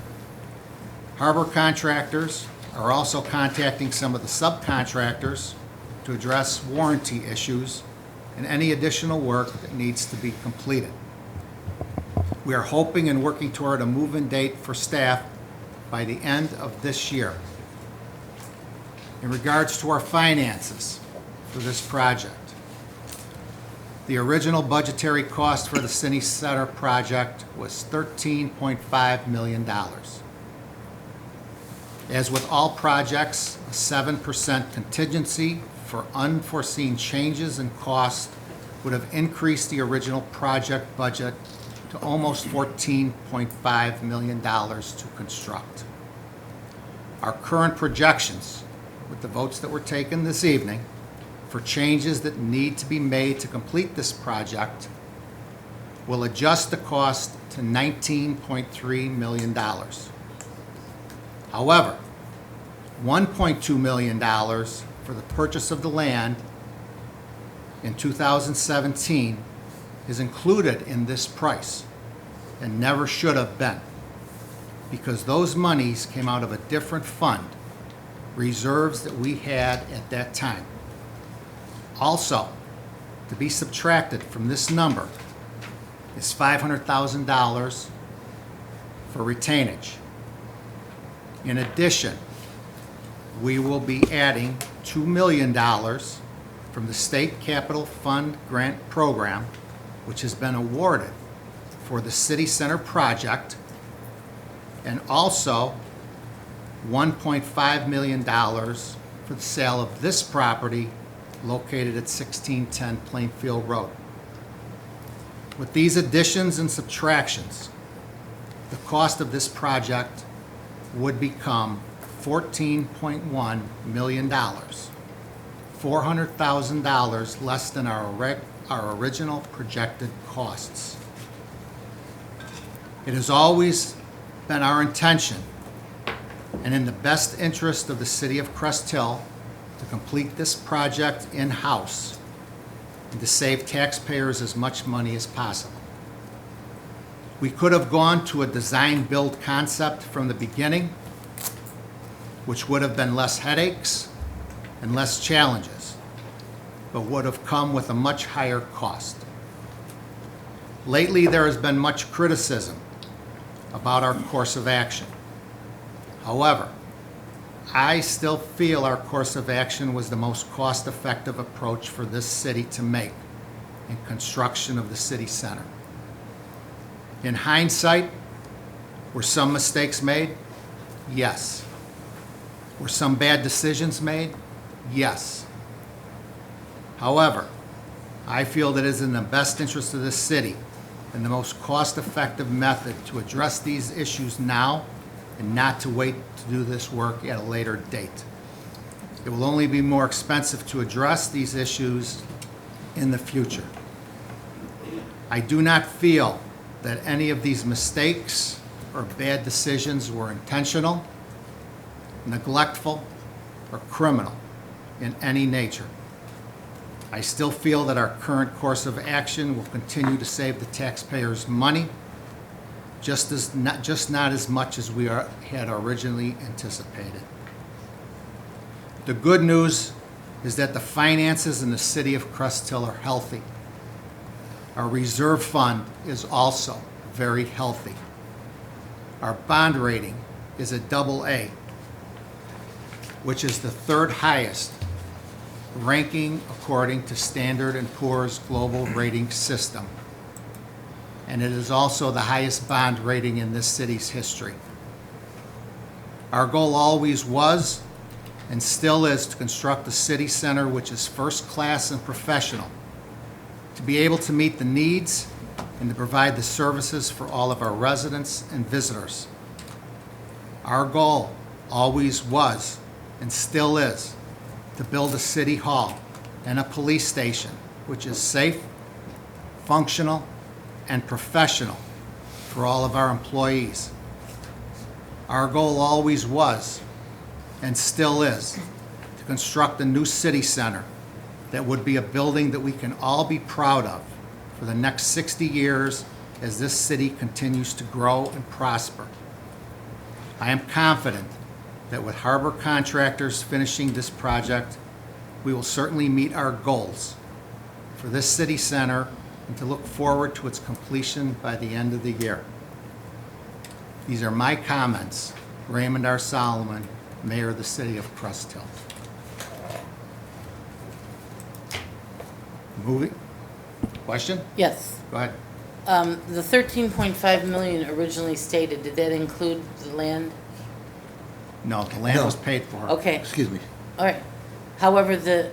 Harbor Contractors are also contacting some of the subcontractors to address warranty issues and any additional work that needs to be completed. We are hoping and working toward a move-in date for staff by the end of this year. In regards to our finances for this project, the original budgetary cost for the City Center project was $13.5 million. As with all projects, a 7% contingency for unforeseen changes in cost would have increased the original project budget to almost $14.5 million to construct. Our current projections, with the votes that were taken this evening, for changes that need to be made to complete this project, will adjust the cost to $19.3 million. However, $1.2 million for the purchase of the land in 2017 is included in this price and never should have been, because those monies came out of a different fund, reserves that we had at that time. Also, to be subtracted from this number is $500,000 for retainage. In addition, we will be adding $2 million from the State Capital Fund Grant Program, which has been awarded for the City Center project, and also $1.5 million for the sale of this property located at 1610 Plainfield Road. With these additions and subtractions, the cost of this project would become $14.1 million, $400,000 less than our original projected costs. It has always been our intention and in the best interest of the city of Crest Hill to complete this project in-house and to save taxpayers as much money as possible. We could have gone to a design-build concept from the beginning, which would have been less headaches and less challenges, but would have come with a much higher cost. Lately, there has been much criticism about our course of action. However, I still feel our course of action was the most cost-effective approach for this city to make in construction of the city center. In hindsight, were some mistakes made? Yes. Were some bad decisions made? Yes. However, I feel that it is in the best interest of this city and the most cost-effective method to address these issues now and not to wait to do this work at a later date. It will only be more expensive to address these issues in the future. I do not feel that any of these mistakes or bad decisions were intentional, neglectful, or criminal in any nature. I still feel that our current course of action will continue to save the taxpayers money, just not as much as we had originally anticipated. The good news is that the finances in the city of Crest Hill are healthy. Our reserve fund is also very healthy. Our bond rating is a AA, which is the third highest ranking according to Standard & Poor's Global Rating System. And it is also the highest bond rating in this city's history. Our goal always was and still is to construct a city center which is first class and professional, to be able to meet the needs and to provide the services for all of our residents and visitors. Our goal always was and still is to build a city hall and a police station which is safe, functional, and professional for all of our employees. Our goal always was and still is to construct a new city center that would be a building that we can all be proud of for the next 60 years as this city continues to grow and prosper. I am confident that with Harbor Contractors finishing this project, we will certainly meet our goals for this city center and to look forward to its completion by the end of the year. These are my comments. Raymond R. Solomon, Mayor of the City of Crest Hill. Moving. Question? Yes. Go ahead. The 13.5 million originally stated, did that include the land? No, the land No. was paid for. Okay, Excuse me. all right. However, the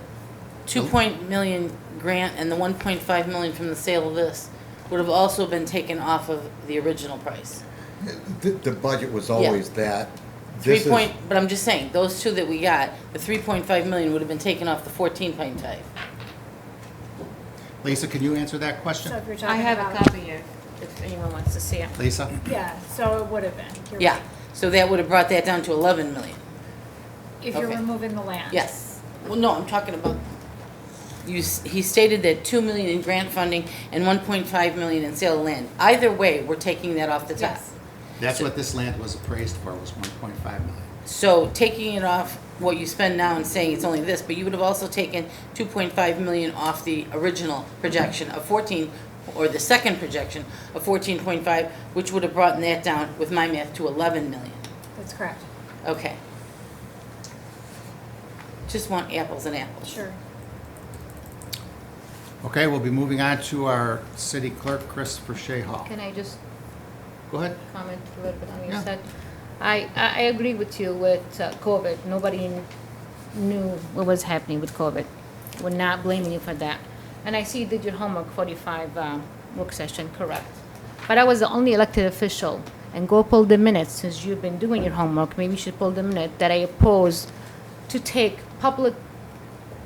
2 million grant and the 1.5 million from the sale of this would have also been taken off of the original price. The budget was always that. Three This is- point, but I'm just saying, those two that we got, the 3.5 million would have been taken off the 14.5. Lisa, can you answer that question? So if you're I talking have a about. copy here, if anyone wants to see it. Lisa? Yeah, so it would have been. You're Yeah, right. so that would have brought that down to 11 million. If you're okay. removing the land. Yes. Well, no, I'm talking about, he stated that 2 million in grant funding and 1.5 million in sale of land. Either way, we're taking that off the top. Yes. That's what this land was appraised for, was 1.5 million. So taking it off what you spend now and saying it's only this, but you would have also taken 2.5 million off the original projection of 14, or the second projection of 14.5, which would have brought that down, with my math, to 11 million. That's correct. Okay. Just want apples and apples. Sure. Okay, we'll be moving on to our city clerk, Christopher Shea Hall. Can I just Go ahead. comment a little bit on what you Yeah. said? I agree with you with COVID. Nobody knew what was happening with COVID. We're not blaming you for that. And I see you did your homework 45 work session, correct. But I was the only elected official, and go pull the minutes, since you've been doing your homework, maybe you should pull the minute, that I oppose to take public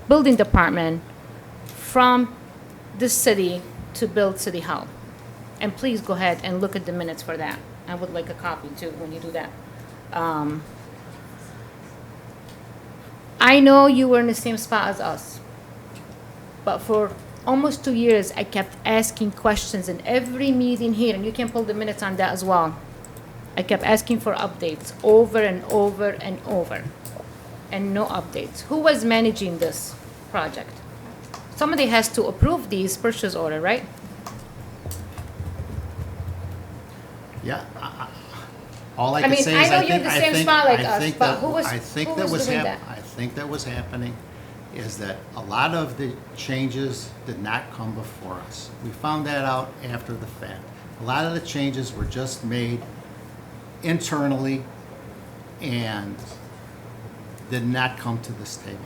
building department from the city to build City Hall. And please go ahead and look at the minutes for that. I would like a copy too when you do that. I know you were in the same spot as us, but for almost 2 years, I kept asking questions in every meeting here, and you can pull the minutes on that as well. I kept asking for updates over and over and over, and no updates. Who was managing this project? Somebody has to approve these purchase order, right? Yeah. All I I can mean, say I is know I you're think, the I same think, spot like I us, think but that, who was- I think who that was was doing hap- that? I think that was happening is that a lot of the changes did not come before us. We found that out after the fact. A lot of the changes were just made internally and did not come to this table.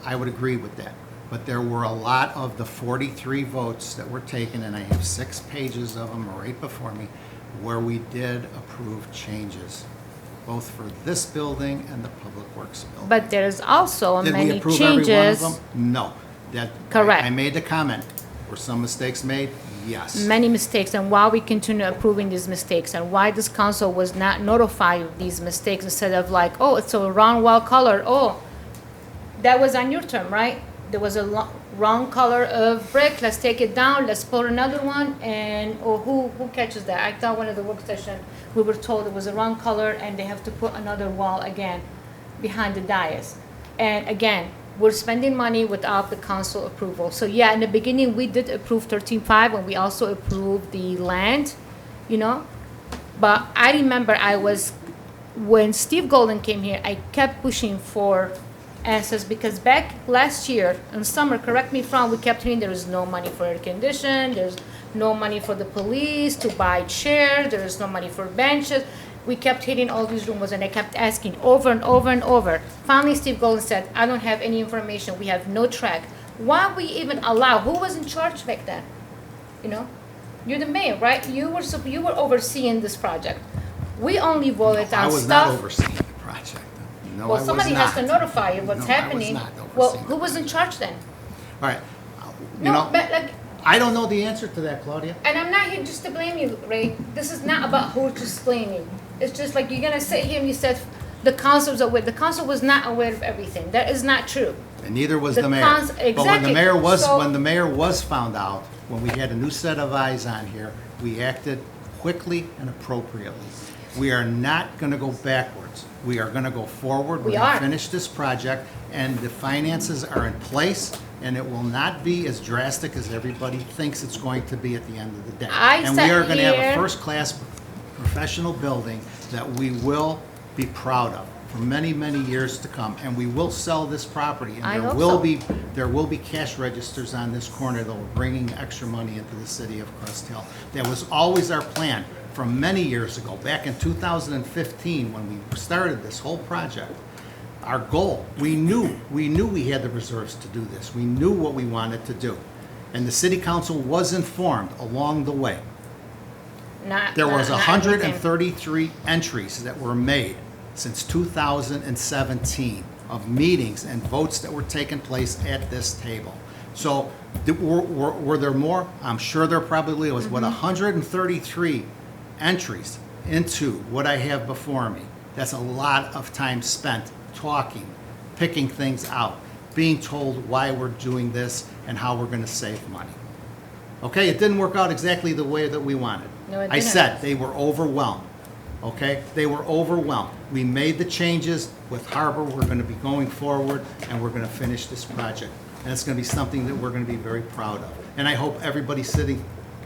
I would agree with that. But there were a lot of the 43 votes that were taken, and I have 6 pages of them right before me, where we did approve changes, both for this building and the Public Works building. But there's also Did we many approve every one of changes, them? No. That, Correct. I made the comment. Were some mistakes made? Yes. many mistakes, and why we continue approving these mistakes, and why this council was not notified of these mistakes instead of like, oh, it's a wrong wall color, oh, that was on your term, right? There was a wrong color of brick, let's take it down, let's put another one, and, or who catches that? I thought one of the work session, we were told it was a wrong color and they have to put another wall again behind the dais. And again, we're spending money without the council approval. So yeah, in the beginning, we did approve 13.5 and we also approved the land, you know? But I remember when Steve Golden came here, I kept pushing for answers because back last year in summer, correct me if I'm wrong, we kept hearing there is no money for air condition, there's no money for the police to buy chairs, there is no money for benches. We kept hitting all these rumors and I kept asking over and over and over. Finally, Steve Golden said, I don't have any information, we have no track. Why we even allow, who was in charge back then? You know, you're the mayor, right? You were overseeing this project. We only voted I on was not stuff. overseeing the project. No, I Well, was somebody has to not. notify you what's No, I was happening. not Well, overseeing who was in charge then? All right. You No, know, but like, I don't know the answer to that, Claudia. and I'm not here just to blame you, Ray. This is not about who to blame you. It's just like you're gonna sit here and you said the council was aware. The council was not aware of everything. That is not true. And neither was The the mayor. cons- But when the exactly. mayor was, So- when the mayor was found out, when we had a new set of eyes on here, we acted quickly and appropriately. We are not gonna go backwards. We are gonna go forward. We We're gonna are. finish this project, and the finances are in place, and it will not be as drastic as everybody thinks it's going to be at the end of the day. I And we sat are gonna have a here- first-class professional building that we will be proud of. for many, many years to come, and we will sell this property. And I there hope will so. be There will be cash registers on this corner that will bringing extra money into the city of Crest Hill. That was always our plan from many years ago, back in 2015, when we started this whole project. Our goal, we knew we had the reserves to do this. We knew what we wanted to do. And the city council was informed along the way. There was not everything. 133 entries that were made since 2017 of meetings and votes that were taking place at this table. So were there more? I'm sure there probably was. What, 133 entries into what I have before me? That's a lot of time spent talking, picking things out, being told why we're doing this and how we're going to save money. Okay, it didn't work out exactly the way that we wanted. No, it I didn't. said they were overwhelmed. Okay, they were overwhelmed. We made the changes with Harbor. We're going to be going forward, and we're going to finish this project. And it's going to be something that we're going to be very proud of. And I hope everybody sitting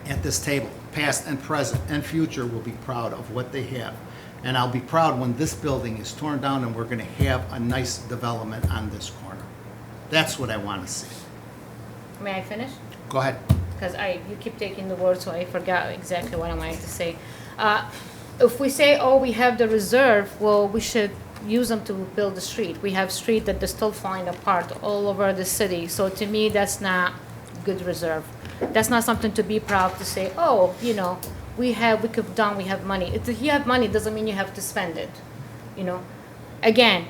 at this table, past and present and future, will be proud of what they have. And I'll be proud when this building is torn down and we're going to have a nice development on this corner. That's what I want to see. May I finish? Go ahead. Because you keep taking the word, so I forgot exactly what I wanted to say. If we say, oh, we have the reserve, well, we should use them to build the street. We have street that is still falling apart all over the city. So to me, that's not good reserve. That's not something to be proud to say, oh, you know, we have money. If you have money, doesn't mean you have to spend it, you know. Again,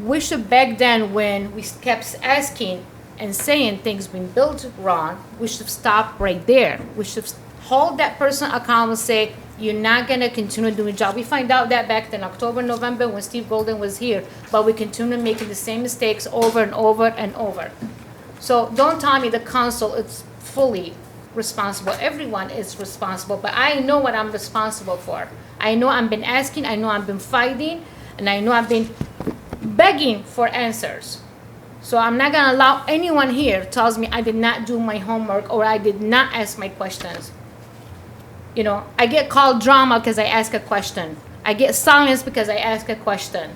we should back then, when we kept asking and saying things being built wrong, we should stop right there. We should hold that person accountable and say, you're not gonna continue doing your job. We find out that back in October, November, when Steve Golden was here, but we continue making the same mistakes over and over and over. So don't tell me the council is fully responsible. Everyone is responsible, but I know what I'm responsible for. I know I've been asking, I know I've been fighting, and I know I've been begging for answers. So I'm not gonna allow anyone here tells me I did not do my homework or I did not ask my questions. You know, I get called drama because I ask a question. I get silenced because I ask a question.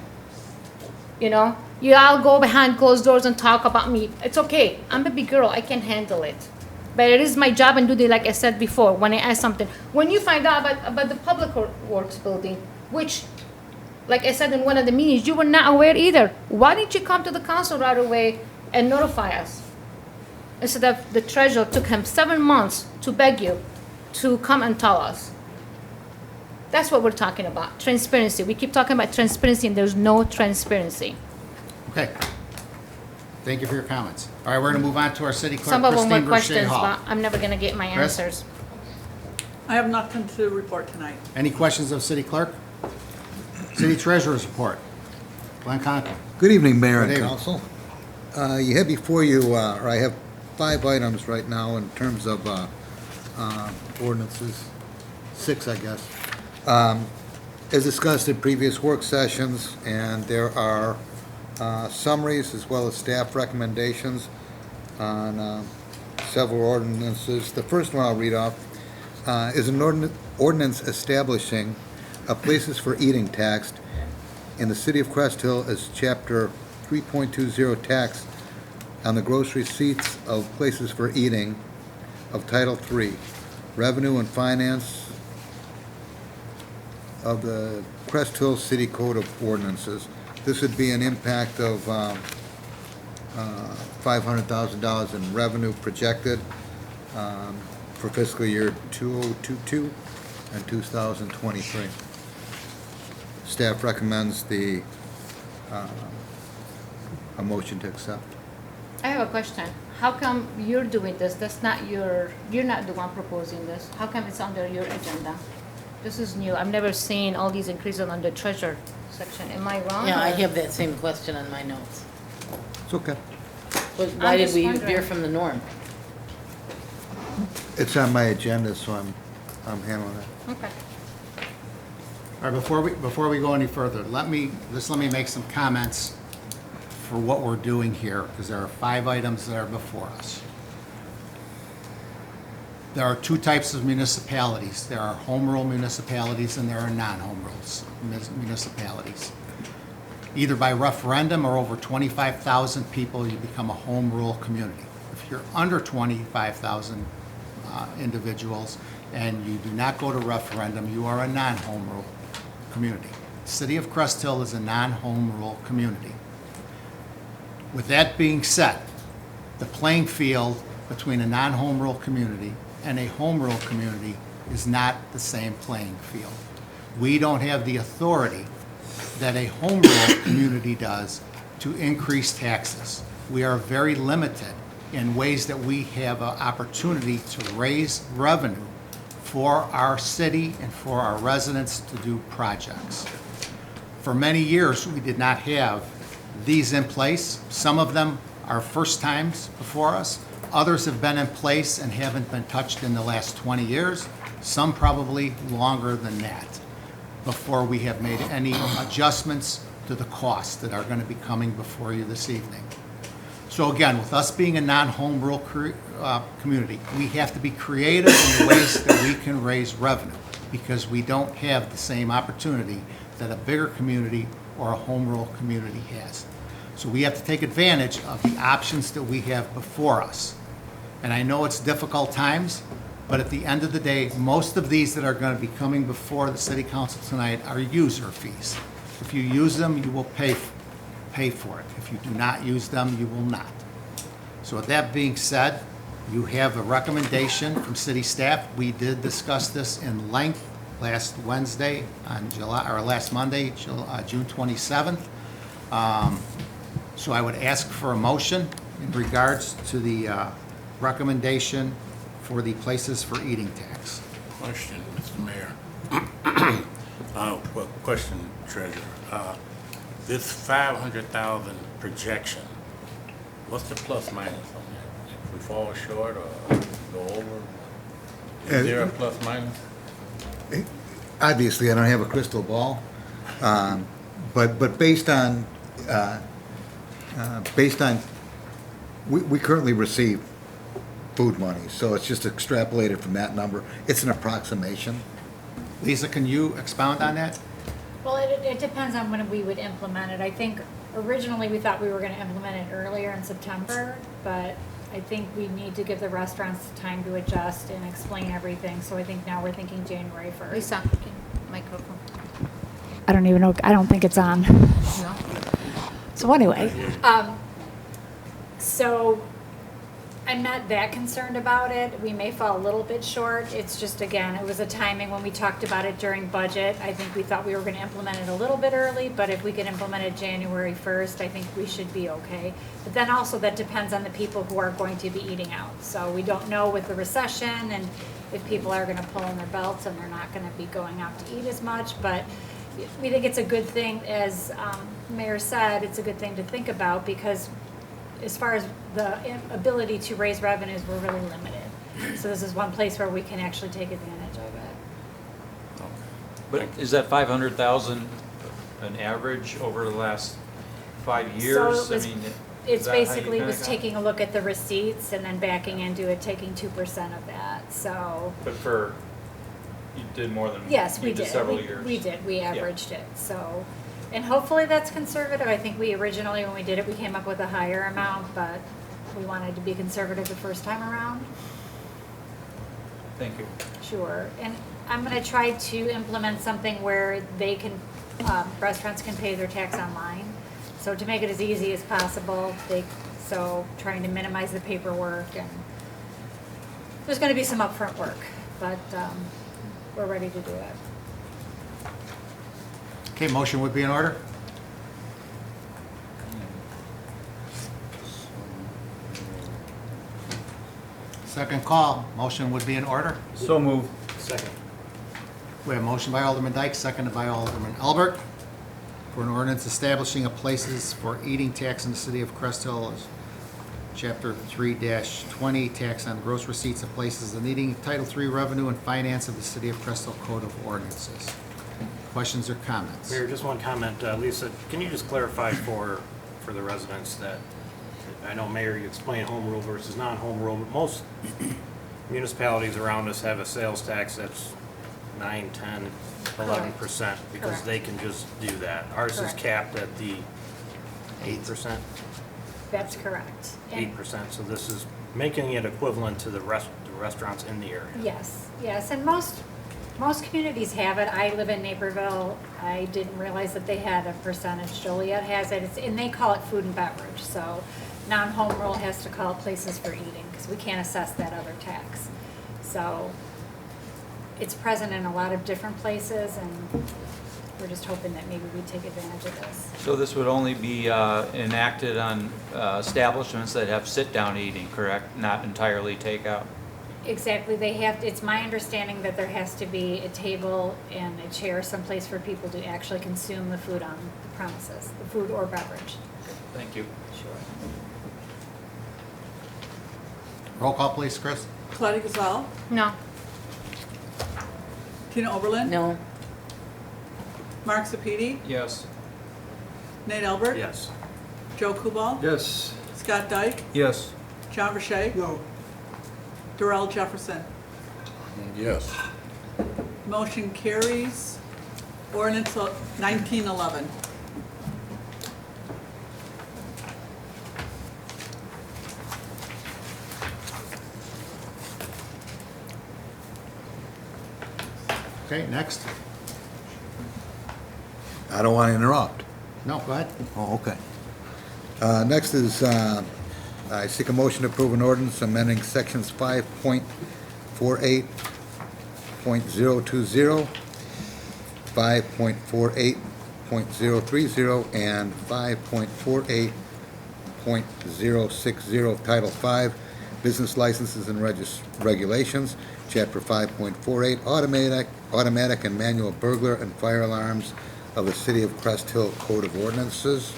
You know, you all go behind closed doors and talk about me. It's okay. I'm a big girl. I can handle it. But it is my job and duty, like I said before, when I ask something. When you find out about the public works building, which, like I said in one of the meetings, you were not aware either. Why didn't you come to the council right away and notify us? Instead of the treasurer took him 7 months to beg you to come and tell us. That's what we're talking about, transparency. We keep talking about transparency and there's no transparency. Okay. Thank you for your comments. All right, we're going to move on to our city clerk, Some of them Christine were Verche questions, Hall. but I'm never gonna get my Chris? answers. I have nothing to report tonight. Any questions of city clerk? City treasurer's report. Glenn Conklin. Good evening, Mayor Good and evening. Council. You have before you, or I have 5 items right now in terms of ordinances, 6, I guess. As discussed in previous work sessions, and there are summaries as well as staff recommendations on several ordinances. The first one I'll read off is an ordinance establishing a places for eating tax in the city of Crest Hill as Chapter 3.20 tax on the gross receipts of places for eating of Title III, Revenue and Finance of the Crest Hill City Code of Ordinances. This would be an impact of $500,000 in revenue projected for fiscal year 2022 and 2023. Staff recommends a motion to accept. I have a question. How come you're doing this? You're not the one proposing this. How come it's under your agenda? This is new. I've never seen all these increases on the treasure section. Am I wrong? Yeah, I or- have that same question on my notes. It's okay. But why did just we wondering. veer from the norm? It's on my agenda, so I'm handling it. Okay. All right, before we go any further, let me make some comments for what we're doing here, because there are 5 items that are before us. There are 2 types of municipalities. There are home rule municipalities and there are non-home rules municipalities. Either by referendum or over 25,000 people, you become a home rule community. If you're under 25,000 individuals and you do not go to referendum, you are a non-home rule community. The City of Crest Hill is a non-home rule community. With that being said, the playing field between a non-home rule community and a home rule community is not the same playing field. We don't have the authority that a home rule community does to increase taxes. We are very limited in ways that we have an opportunity to raise revenue for our city and for our residents to do projects. For many years, we did not have these in place. Some of them are first times before us. Others have been in place and haven't been touched in the last 20 years. Some probably longer than that before we have made any adjustments to the costs that are going to be coming before you this evening. So again, with us being a non-home rule community, we have to be creative in the ways that we can raise revenue because we don't have the same opportunity that a bigger community or a home rule community has. So we have to take advantage of the options that we have before us. And I know it's difficult times, but at the end of the day, most of these that are going to be coming before the City Council tonight are user fees. If you use them, you will pay for it. If you do not use them, you will not. So with that being said, you have a recommendation from city staff. We did discuss this in length last Wednesday on last Monday, June 27th. So I would ask for a motion in regards to the recommendation for the places for eating tax. Question, Mr. Mayor. Question, Treasurer. This 500,000 projection, what's the plus minus on that? If we fall short or go over, is there a plus minus? Obviously, I don't have a crystal ball, but based on we currently receive food money, so it's just extrapolated from that number. It's an approximation. Lisa, can you expound on that? Well, it depends on when we would implement it. I think originally we thought we were gonna implement it earlier in September, but I think we need to give the restaurants time to adjust and explain everything. So I think now we're thinking January 1st. Lisa, microphone. I don't even know, I don't think it's on. No? So anyway, So I'm not that concerned about it. We may fall a little bit short. It's just, again, it was a timing when we talked about it during budget. I think we thought we were going to implement it a little bit early, but if we can implement it January 1st, I think we should be okay. But then also that depends on the people who are going to be eating out. So we don't know with the recession and if people are going to pull in their belts and they're not going to be going out to eat as much. But we think it's a good thing, as Mayor said, it's a good thing to think about because as far as the ability to raise revenues, we're really limited. So this is one place where we can actually take advantage of it. But is that 500,000 an average over the last 5 years? So it was, I mean, it's is that how you basically kinda was got- taking a look at the receipts and then backing into it, taking 2% of that, so. But you did more than Yes, you we did. several years. We did, we averaged it, so. And hopefully that's conservative. I think we originally, when we did it, we came up with a higher amount, but we wanted to be conservative the first time around. Thank you. Sure, and I'm gonna try to implement something where they can, restaurants can pay their tax online. So to make it as easy as possible, so trying to minimize the paperwork and there's gonna be some upfront work, but, we're ready to do it. Okay, motion would be in order? Second call, motion would be in order? So moved. Second. We have a motion by Alderman Dyke, seconded by Alderman Albert, for an ordinance establishing a places for eating tax in the city of Crest Hill, Chapter 3-20, tax on gross receipts of places and eating, Title 3, revenue and finance of the city of Crest Hill Code of Ordinances. Questions or comments? Mayor, just one comment. Lisa, can you just clarify for the residents that, I know, Mayor, you explained home rule versus non-home rule, but most municipalities around us have a sales tax that's 9, 10, 11%, because Correct. they can just do that. Ours is Correct. capped at the 8%? That's correct. And- 8%, so this is making it equivalent to the restaurants in the area. Yes, yes, and most communities have it. I live in Naperville. I didn't realize that they had a percentage. Joliet has it, and they call it food and beverage. So non-home rule has to call it places for eating, because we can't assess that other tax. So it's present in a lot of different places, and we're just hoping that maybe we take advantage of this. So this would only be enacted on establishments that have sit-down eating, correct? Not entirely takeout? Exactly, they have, it's my understanding that there has to be a table and a chair someplace for people to actually consume the food on the premises, the food or beverage. Thank you. Sure. Roll call, please, Chris. Claudia Gazal, No. Tina Oberlin. No, Mark Sepiti, Yes. Nate Albert. Yes. Joe Kubal. Yes. Scott Dyke, Yes. John Verche, No, Darrell Jefferson. Yes. Motion carries. Ordinance 1911. Okay, next. I don't want to interrupt. No, go ahead. Oh, okay. Next is, I seek a motion to approve an ordinance amending sections 5.48.020, 5.48.030, and 5.48.060 of Title V, Business Licenses and Regulations, Chapter 5.48, Automatic and Manual Burglar and Fire Alarms of the City of Crest Hill Code of Ordinances.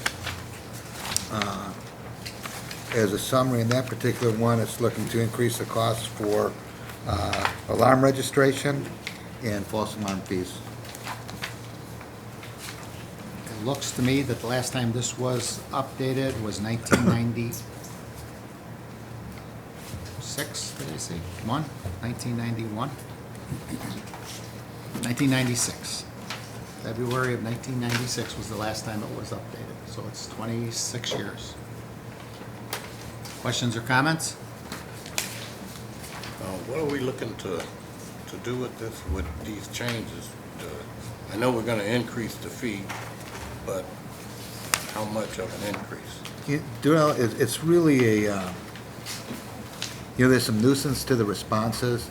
As a summary, in that particular one, it's looking to increase the costs for alarm registration and false alarm fees. It looks to me that the last time this was updated was 1996, did I say? 1991? 1996. February of 1996 was the last time it was updated, so it's 26 years. Questions or comments? What are we looking to do with this, with these changes? I know we're gonna increase the fee, but how much of an increase? It's really a, there's some nuisance to the responses.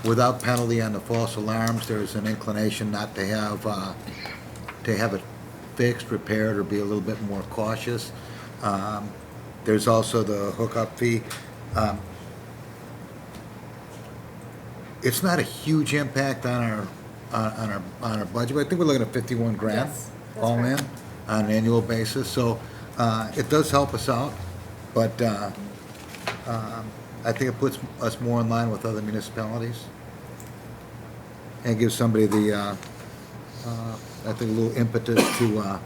Without penalty on the false alarms, there's an inclination not to have it fixed, repaired, or be a little bit more cautious. There's also the hookup fee. It's not a huge impact on our budget, but I think we're looking at 51 grand Yes, that's all in correct. on an annual basis. So it does help us out, but I think it puts us more in line with other municipalities and gives somebody the, I think, a little impetus to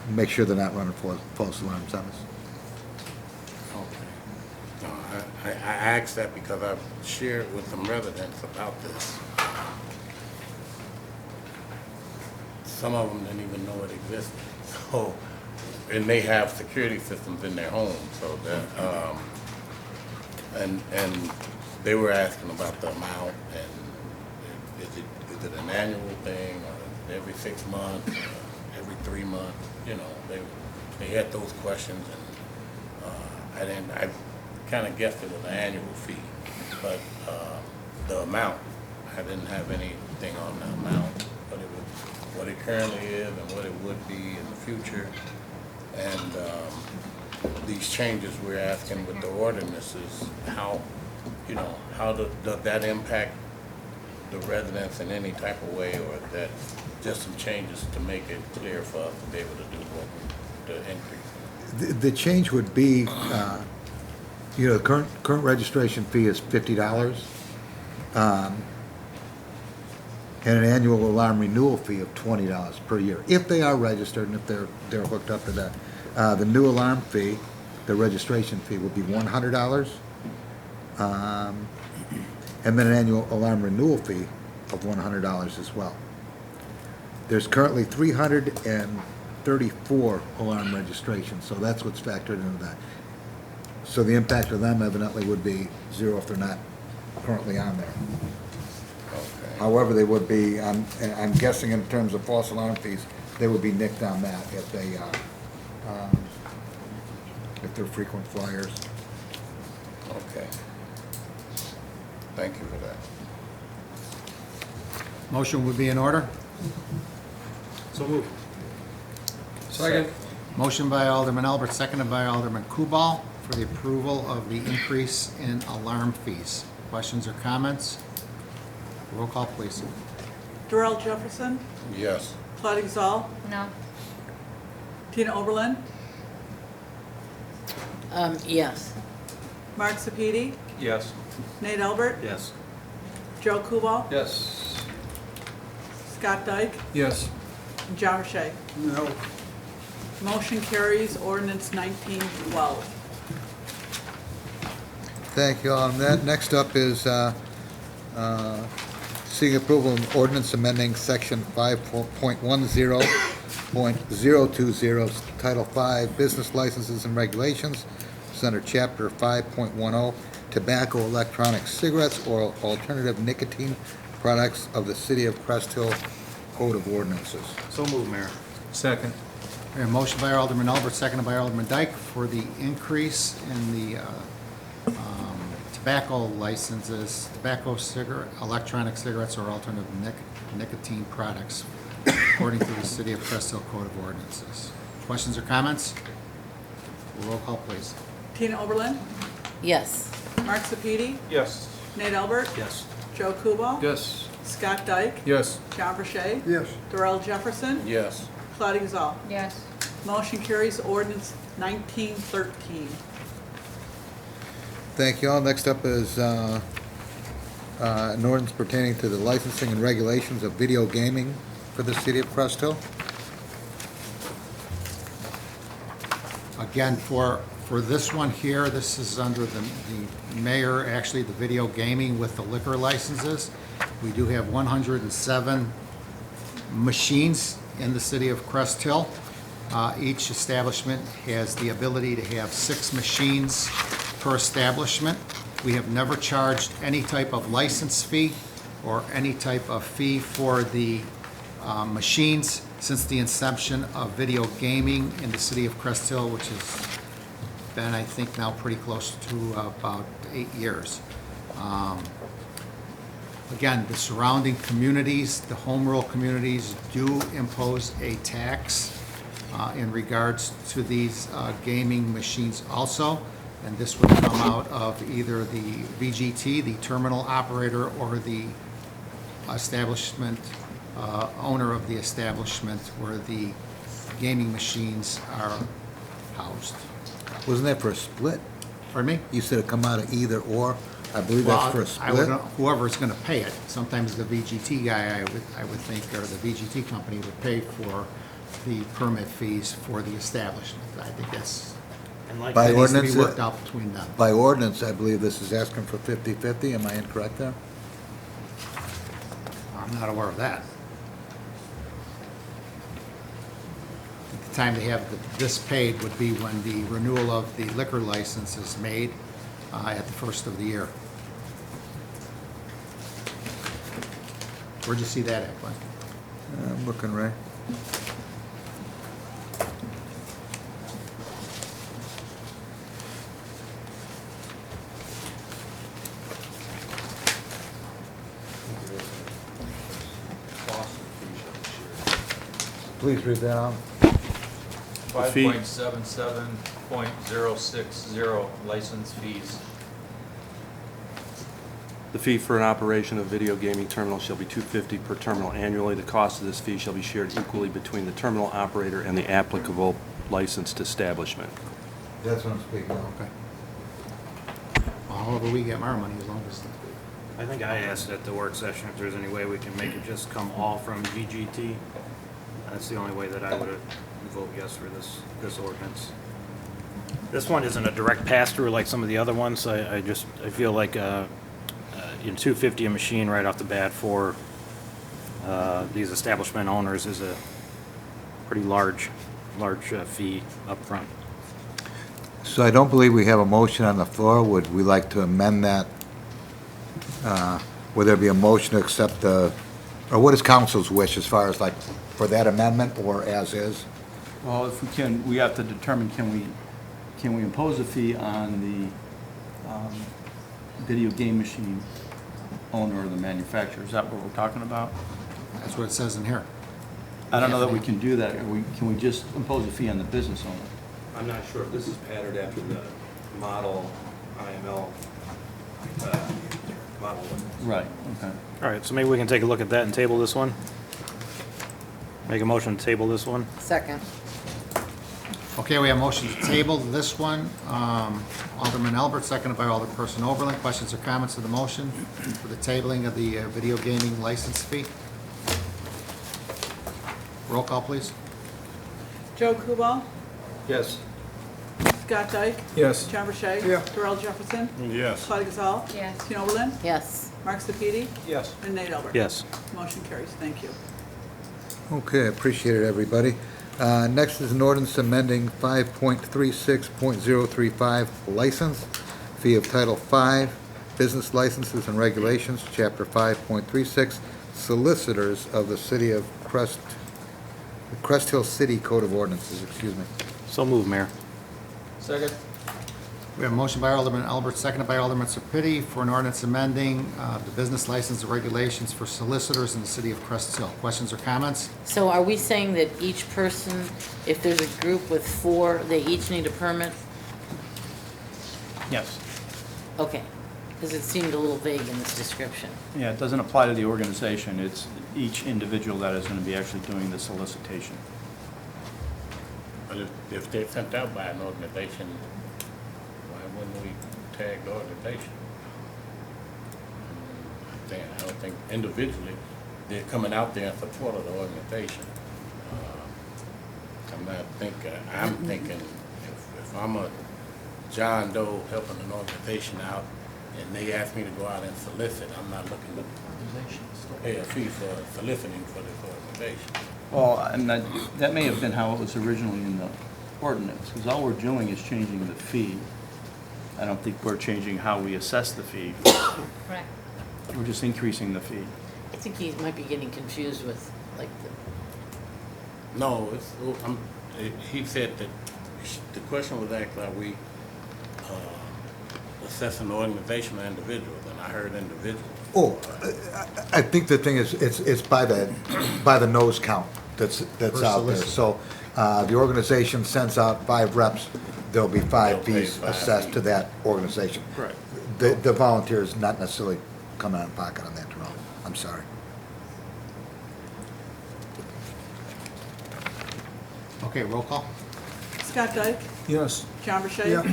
make sure they're not running false alarms on us. Okay. No, I asked that because I've shared with some residents about this. Some of them didn't even know it existed. So, and they have security systems in their homes, so that, and they were asking about the amount, and is it an annual thing, or every 6 months, or every 3 months? They had those questions, and I kind of guessed it was an annual fee, but the amount, I didn't have anything on the amount, but it was what it currently is and what it would be in the future. And these changes we're asking with the ordinances, how does that impact the residents in any type of way, or is that just some changes to make it clear for us to be able to do the increase? The change would be, the current registration fee is $50, and an annual alarm renewal fee of $20 per year, if they are registered and if they're hooked up to that. The new alarm fee, the registration fee, will be $100, and then an annual alarm renewal fee of $100 as well. There's currently 300 and 34 alarm registrations, so that's what's factored into that. So the impact of them evidently would be zero if they're not currently on there. Okay. However, they would be, I'm guessing in terms of false alarm fees, they would be nicked on that if they're frequent flyers. Okay. Thank you for that. Motion would be in order. So move. Second. Motion by Alderman Albert, seconded by Alderman Kubal for the approval of the increase in alarm fees. Questions or comments? Roll call, please. Darrell Jefferson, Yes. Claudia Gazal, No. Tina Oberlin, Yes. Mark Sepiti, Yes. Nate Albert, Yes. Joe Kubal, Yes. Scott Dyke, Yes. and John Rashay. No. Motion carries. Ordinance 1912. Thank you on that. Next up is seeking approval of ordinance amending section 5.10.020, Title 5, Business Licenses and Regulations. It's under Chapter 5.10, Tobacco, Electronic Cigarettes, or Alternative Nicotine Products of the City of Crest Hill Code of Ordinances. So move, Mayor. Second. We have a motion by Alderman Albert, seconded by Alderman Dyke for the increase in the tobacco licenses, electronic cigarettes, or alternative nicotine products, according to the City of Crest Hill Code of Ordinances. Questions or comments? Roll call, please. Tina Oberlin, Yes. Mark Sepiti, Yes. Nate Albert, Yes. Joe Kubal, Yes. Scott Dyke, Yes. John Rashay, Yes. Darrell Jefferson, Yes. Claudia Gazal. Yes. Motion carries. Ordinance 1913. Thank you all. Next up is an ordinance pertaining to the licensing and regulations of video gaming for the City of Crest Hill. Again, for this one here, this is under the mayor, actually, the video gaming with the liquor licenses. We do have 107 machines in the city of Crest Hill. Each establishment has the ability to have 6 machines per establishment. We have never charged any type of license fee or any type of fee for the machines since the inception of video gaming in the city of Crest Hill, which has been, I think, now pretty close to about 8 years. Again, the surrounding communities, the home rule communities do impose a tax in regards to these gaming machines also, and this would come out of either the VGT, the terminal operator, or the establishment, owner of the establishment where the gaming machines are housed. Wasn't that for a split? Pardon me? You said it come out of either or? I believe that's for a I would split. know whoever's gonna pay it. Sometimes the VGT guy, I would think, or the VGT company would pay for the permit fees for the establishment. I think that's, And like, By that needs to be ordinance, worked out between them. By ordinance, I believe this is asking for 50/50. Am I incorrect there? I'm not aware of that. The time to have this paid would be when the renewal of the liquor license is made at the first of the year. Where'd you see that at, Glenn? I'm looking, Ray. Please read that out. 5.77.060 license fees. The fee for an operation of video gaming terminal shall be $250 per terminal annually. The cost of this fee shall be shared equally between the terminal operator and the applicable licensed establishment. That's what I'm speaking of. Okay. However, we get our money as long as. I think I asked at the work session if there's any way we can make it just come all from VGT. That's the only way that I would vote yes for this ordinance. This one isn't a direct pass-through like some of the other ones. I feel like $250 a machine right off the bat for these establishment owners is a pretty large large fee upfront. So I don't believe we have a motion on the floor. Would we like to amend that? Would there be a motion to accept the, or what is council's wish as far as like, for that amendment or as is? Well, if we can, we have to determine, can we impose a fee on the video game machine owner or the manufacturer? Is that what we're talking about? That's what it says in here. I don't know that we can do that. Can we just impose a fee on the business owner? I'm not sure if this is patterned after the model IML model. Right, okay. All right, so maybe we can take a look at that and table this one. Make a motion to table this one. Second. Okay, we have motion to table this one. Alderman Albert, seconded by Alderperson Oberlin. Questions or comments to the motion for the tabling of the video gaming license fee? Roll call, please. Joe Kubal, Yes. Scott Dyke. Yes. John Burchett. Yeah. Darrell Jefferson. Yes. Claudia Gazal. Yes. Tina Oberlin. Yes. Mark Sepiti. Yes. And Nate Albert. Yes. Motion carries. Thank you. Okay, appreciate it, everybody. Next is an ordinance amending 5.36.035 license, fee of Title V, Business Licenses and Regulations, Chapter 5.36, Solicitors of the City of Crest Hill City Code of Ordinances, excuse me. So move, Mayor. Second. We have a motion by Alderman Albert, seconded by Alderman Serpiti for an ordinance amending the business license and regulations for solicitors in the city of Crest Hill. Questions or comments? So are we saying that each person, if there's a group with 4, they each need a permit? Yes. Okay, because it seemed a little vague in this description. Yeah, it doesn't apply to the organization. It's each individual that is going to be actually doing the solicitation. But if they're sent out by an organization, why wouldn't we tag the organization? I don't think individually, they're coming out there in support of the organization. I'm thinking if I'm a John Doe helping an organization out and they ask me to go out and solicit, I'm not looking to pay a fee for soliciting for this organization. Well, and that may have been how it was originally in the ordinance, because all we're doing is changing the fee. I don't think we're changing how we assess the fee. Correct. We're just increasing the fee. I think he might be getting confused with, like, No, he said that the question was asked, are we assessing the organization or individuals? And I heard individuals. Oh, I think the thing is, it's by the nose count that's out there. So the organization sends out 5 reps, there'll be 5 They'll pay fees 5 assessed to fees. that organization. Right. The volunteers not necessarily coming out of pocket on that, Jerome. I'm sorry. Okay, roll call. Scott Dyke. Yes. John Burchett. Yeah.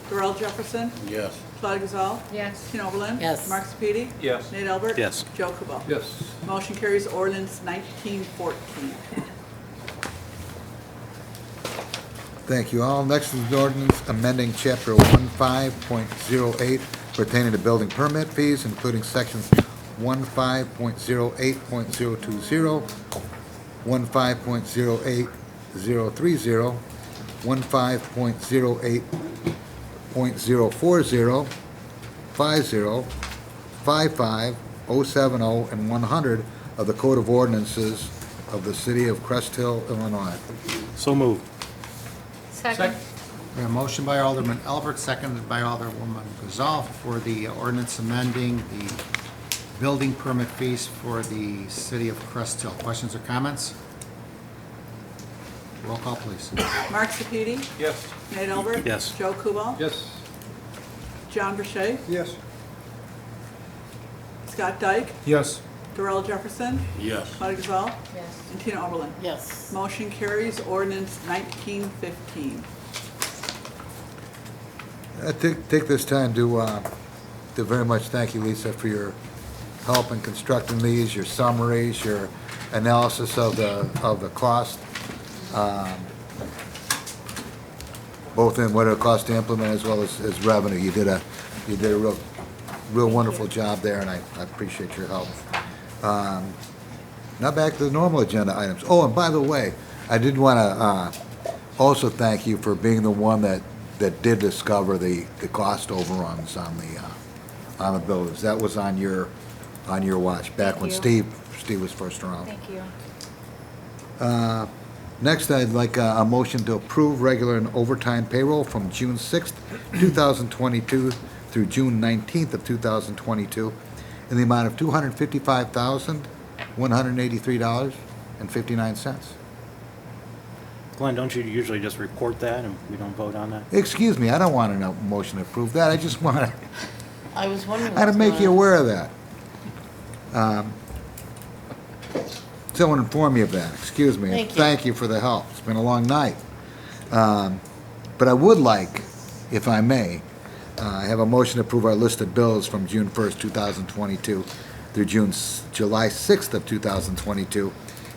Darrell Jefferson. Yes. Claudia Gazal. Yes. Tina Oberlin. Yes. Mark Sepiti. Yes. Nate Albert. Yes. Joe Kubal. Yes. Motion carries. Ordinance 1914. Thank you all. Next is the ordinance amending Chapter 15.08 pertaining to building permit fees, including sections 15.08.020, 15.08030, 15.08.040, 50, 55, 070, and 100 of the Code of Ordinances of the City of Crest Hill, Illinois. So move. Second. We have a motion by Alderman Albert, seconded by Alderwoman Gazal for the ordinance amending the building permit fees for the city of Crest Hill. Questions or comments? Roll call, please. Mark Sepiti. Yes. Nate Albert. Yes. Joe Kubal. Yes. John Burchett. Yes. Scott Dyke. Yes. Darrell Jefferson. Yes. Claudia Gazal. Yes. And Tina Oberlin. yes. Motion carries. Ordinance 1915. Take this time to very much thank you, Lisa, for your help in constructing these, your summaries, your analysis of the cost, both in what it costs to implement as well as revenue. You did a real wonderful job there, and I appreciate your help. Now back to the normal agenda items. Oh, and by the way, I did want to also thank you for being the one that did discover the cost overruns on the buildings. That was on your watch, back when Thank Steve was first around. Thank you. Next, I'd like a motion to approve regular and overtime payroll from June 6th, 2022 through June 19th of 2022 in the amount of $255,183.59. Glenn, don't you usually just report that and we don't vote on that? Excuse me, I don't want a motion to approve that. I just want I was wondering. to what's make going you on. aware of that. Someone inform me of that. Excuse me. Thank you. Thank you for the help. It's been a long night. But I would like, if I may, have a motion to approve our list of bills from June 1st, 2022 through July 6th of 2022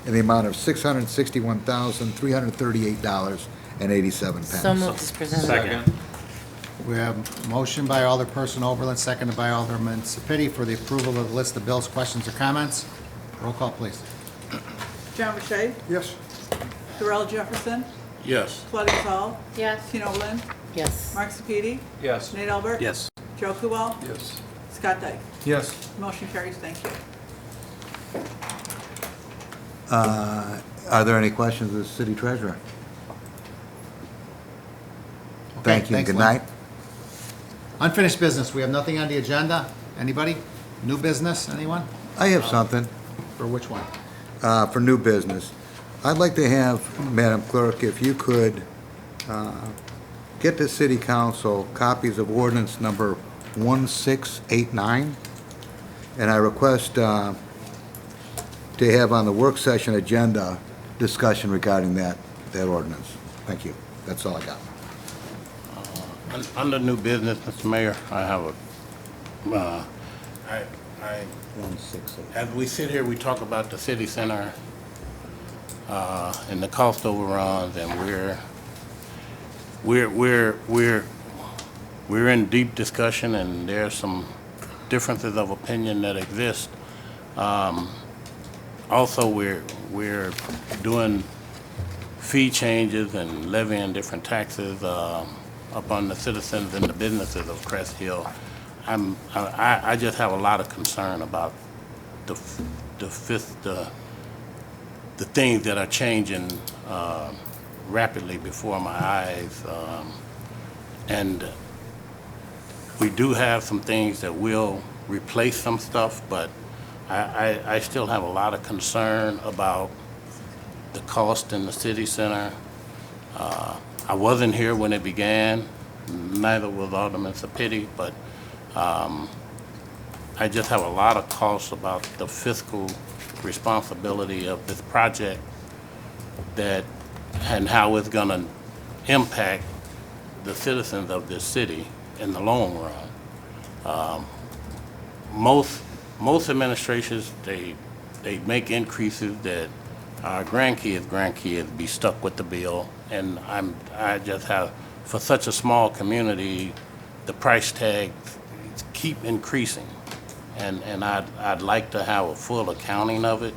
in the amount of $661,338.87. So moved as presented. Second. We have motion by Alderperson Oberlin, seconded by Alderman Sapiti for the approval of the list of bills. Questions or comments? Roll call, please. John Burchett, Yes. Darrell Jefferson, Yes. Claudia Gazal, Yes. Tina Oberlin, Yes. Mark Sepiti, Yes. Nate Albert. Yes. Joe Kubal, Yes. Scott Dyke. Yes. Motion carries. Thank you. Are there any questions of the city treasurer? Thank you, and thanks, good Lynn. night. Unfinished business, we have nothing on the agenda. Anybody? New business, anyone? I have something. For which one? For new business. I'd like to have, Madam Clerk, if you could get to City Council copies of ordinance number 1689, and I request to have on the work session agenda discussion regarding that ordinance. Thank you. That's all I got. Under new business, Mr. Mayor, I have a, as we sit here, we talk about the city center, and the cost overruns, and we're in deep discussion, and there's some differences of opinion that exist. Also, we're doing fee changes and levying different taxes upon the citizens and the businesses of Crest Hill. I just have a lot of concern about the things that are changing rapidly before my eyes, and we do have some things that will replace some stuff, but I still have a lot of concern about the cost in the city center. I wasn't here when it began, neither was Alderman Sapiti, but I just have a lot of costs about the fiscal responsibility of this project and how it's gonna impact the citizens of this city in the long run. Most administrations, they make increases that our grandkids be stuck with the bill, and I just have, for such a small community, the price tags keep increasing, and I'd like to have a full accounting of it.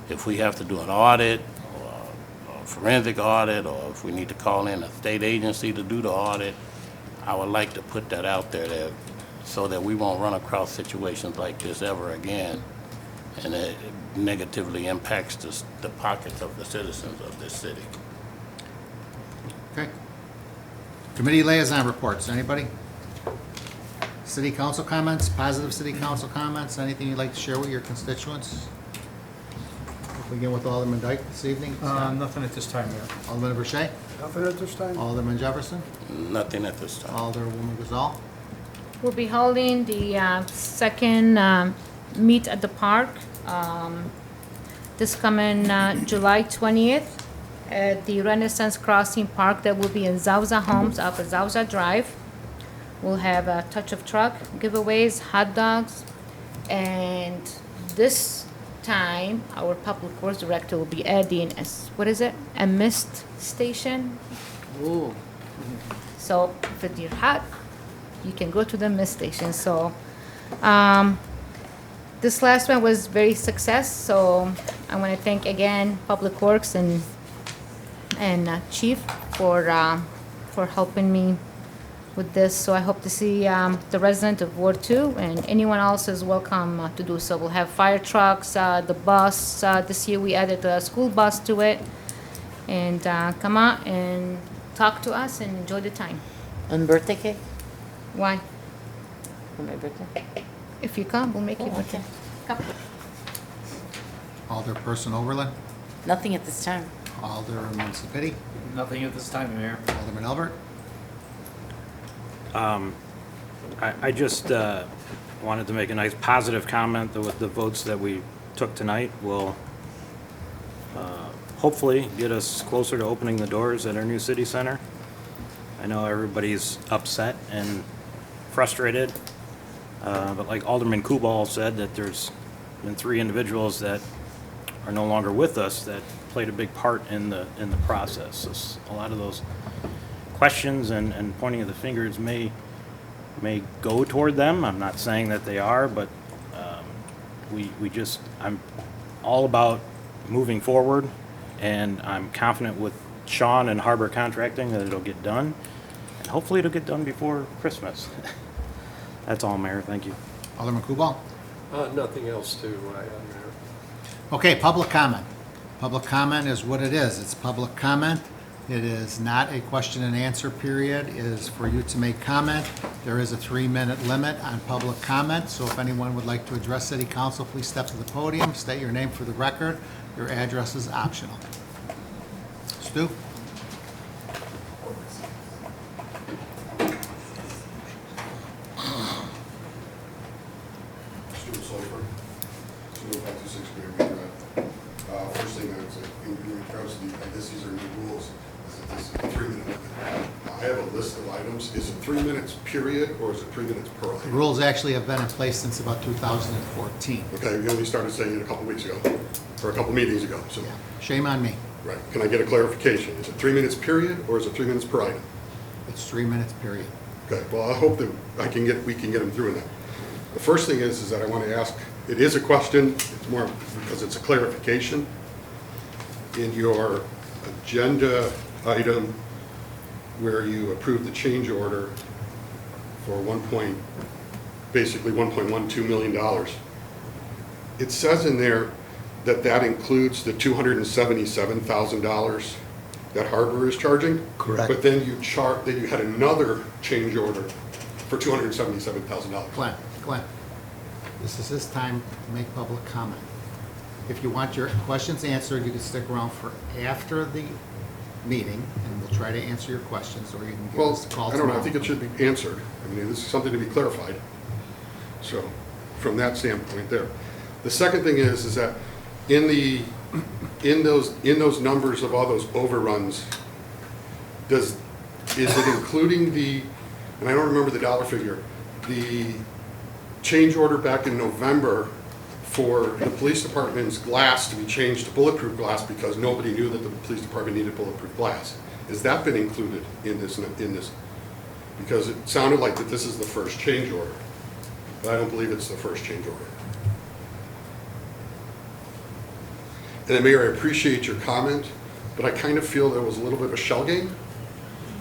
If we have to do an audit, or a forensic audit, or if we need to call in a state agency to do the audit, I would like to put that out there so that we won't run across situations like this ever again, and it negatively impacts the pockets of the citizens of this city. Okay. Committee liaison reports, anybody? City council comments, positive city council comments, anything you'd like to share with your constituents? We begin with Alderman Dyke this evening. Nothing at this time, Mayor. Alderman Verche, Nothing at this time? Alderman Jefferson, Nothing at this time. Alderwoman Gazal. We'll be holding the second Meet at the Park this coming July 20th at the Renaissance Crossing Park that will be in Zauza Homes off of Zauza Drive. We'll have a touch of truck giveaways, hot dogs, and this time our public works director will be adding a mist station. Ooh. So if you're hot, you can go to the mist station. So this last one was very success. So I want to thank again Public Works and and Chief for helping me with this. So I hope to see the resident of Ward 2 and anyone else is welcome to do so. We'll have fire trucks, the bus. This year we added a school bus to it. And come out and talk to us and enjoy the time. On birthday cake? Why? For my birthday? If you come, we'll make you Oh, birthday. okay. Come. Alderperson Oberlin, Nothing at this time. Alderman Sapiti, Nothing at this time, Mayor. Alderman Albert. I just wanted to make a nice positive comment that with the votes that we took tonight will hopefully get us closer to opening the doors at our new city center. I know everybody's upset and frustrated, but like Alderman Kubal said, that there's been 3 individuals that are no longer with us that played a big part in the process. So a lot of those questions and pointing of the fingers may go toward them. I'm not saying that they are, but I'm all about moving forward, and I'm confident with Sean and Harbor Contracting that it'll get done, and hopefully it'll get done before Christmas. That's all, Mayor. Thank you. Alderman Kubal. Nothing else to add, Mayor. Okay, public comment. Public comment is what it is. It's public comment. It is not a question and answer period. It is for you to make comment. There is a 3-minute limit on public comment, so if anyone would like to address City Council, please step to the podium, state your name for the record. Your address is optional. Stu? First thing that's in regards to I guess these are new rules, is that this is a 3-minute limit. I have a list of items. Is it 3 minutes period, or is it 3 minutes per The item? rules actually have been in place since about 2014. Okay, we only started saying it a couple weeks ago, or a couple meetings ago, so. Yeah. Shame on me. Right, can I get a clarification? Is it 3 minutes period, or is it 3 minutes per item? It's 3 minutes, period. Okay, well, I hope that we can get them through that. The first thing is that I want to ask, it is a question, it's more because it's a clarification. In your agenda item where you approved the change order for basically $1.12 million, it says in there that includes the $277,000 that Harbor is charging. Correct. But then you had another change order for $277,000. Glenn, this is his time to make public comment. If you want your questions answered, you can stick around for after the meeting, and we'll try to answer your questions, or you can give Well, us a call I don't tomorrow. know, I think it should be answered. I mean, this is something to be clarified. So, from that standpoint there. The second thing is that in those numbers of all those overruns, is it including and I don't remember the dollar figure, the change order back in November for the police department's glass to be changed to bulletproof glass because nobody knew that the police department needed bulletproof glass? Has that been included in this? Because it sounded like that this is the first change order, but I don't believe it's the first change order. And then, Mayor, I appreciate your comment, but I kind of feel there was a little bit of a shell game,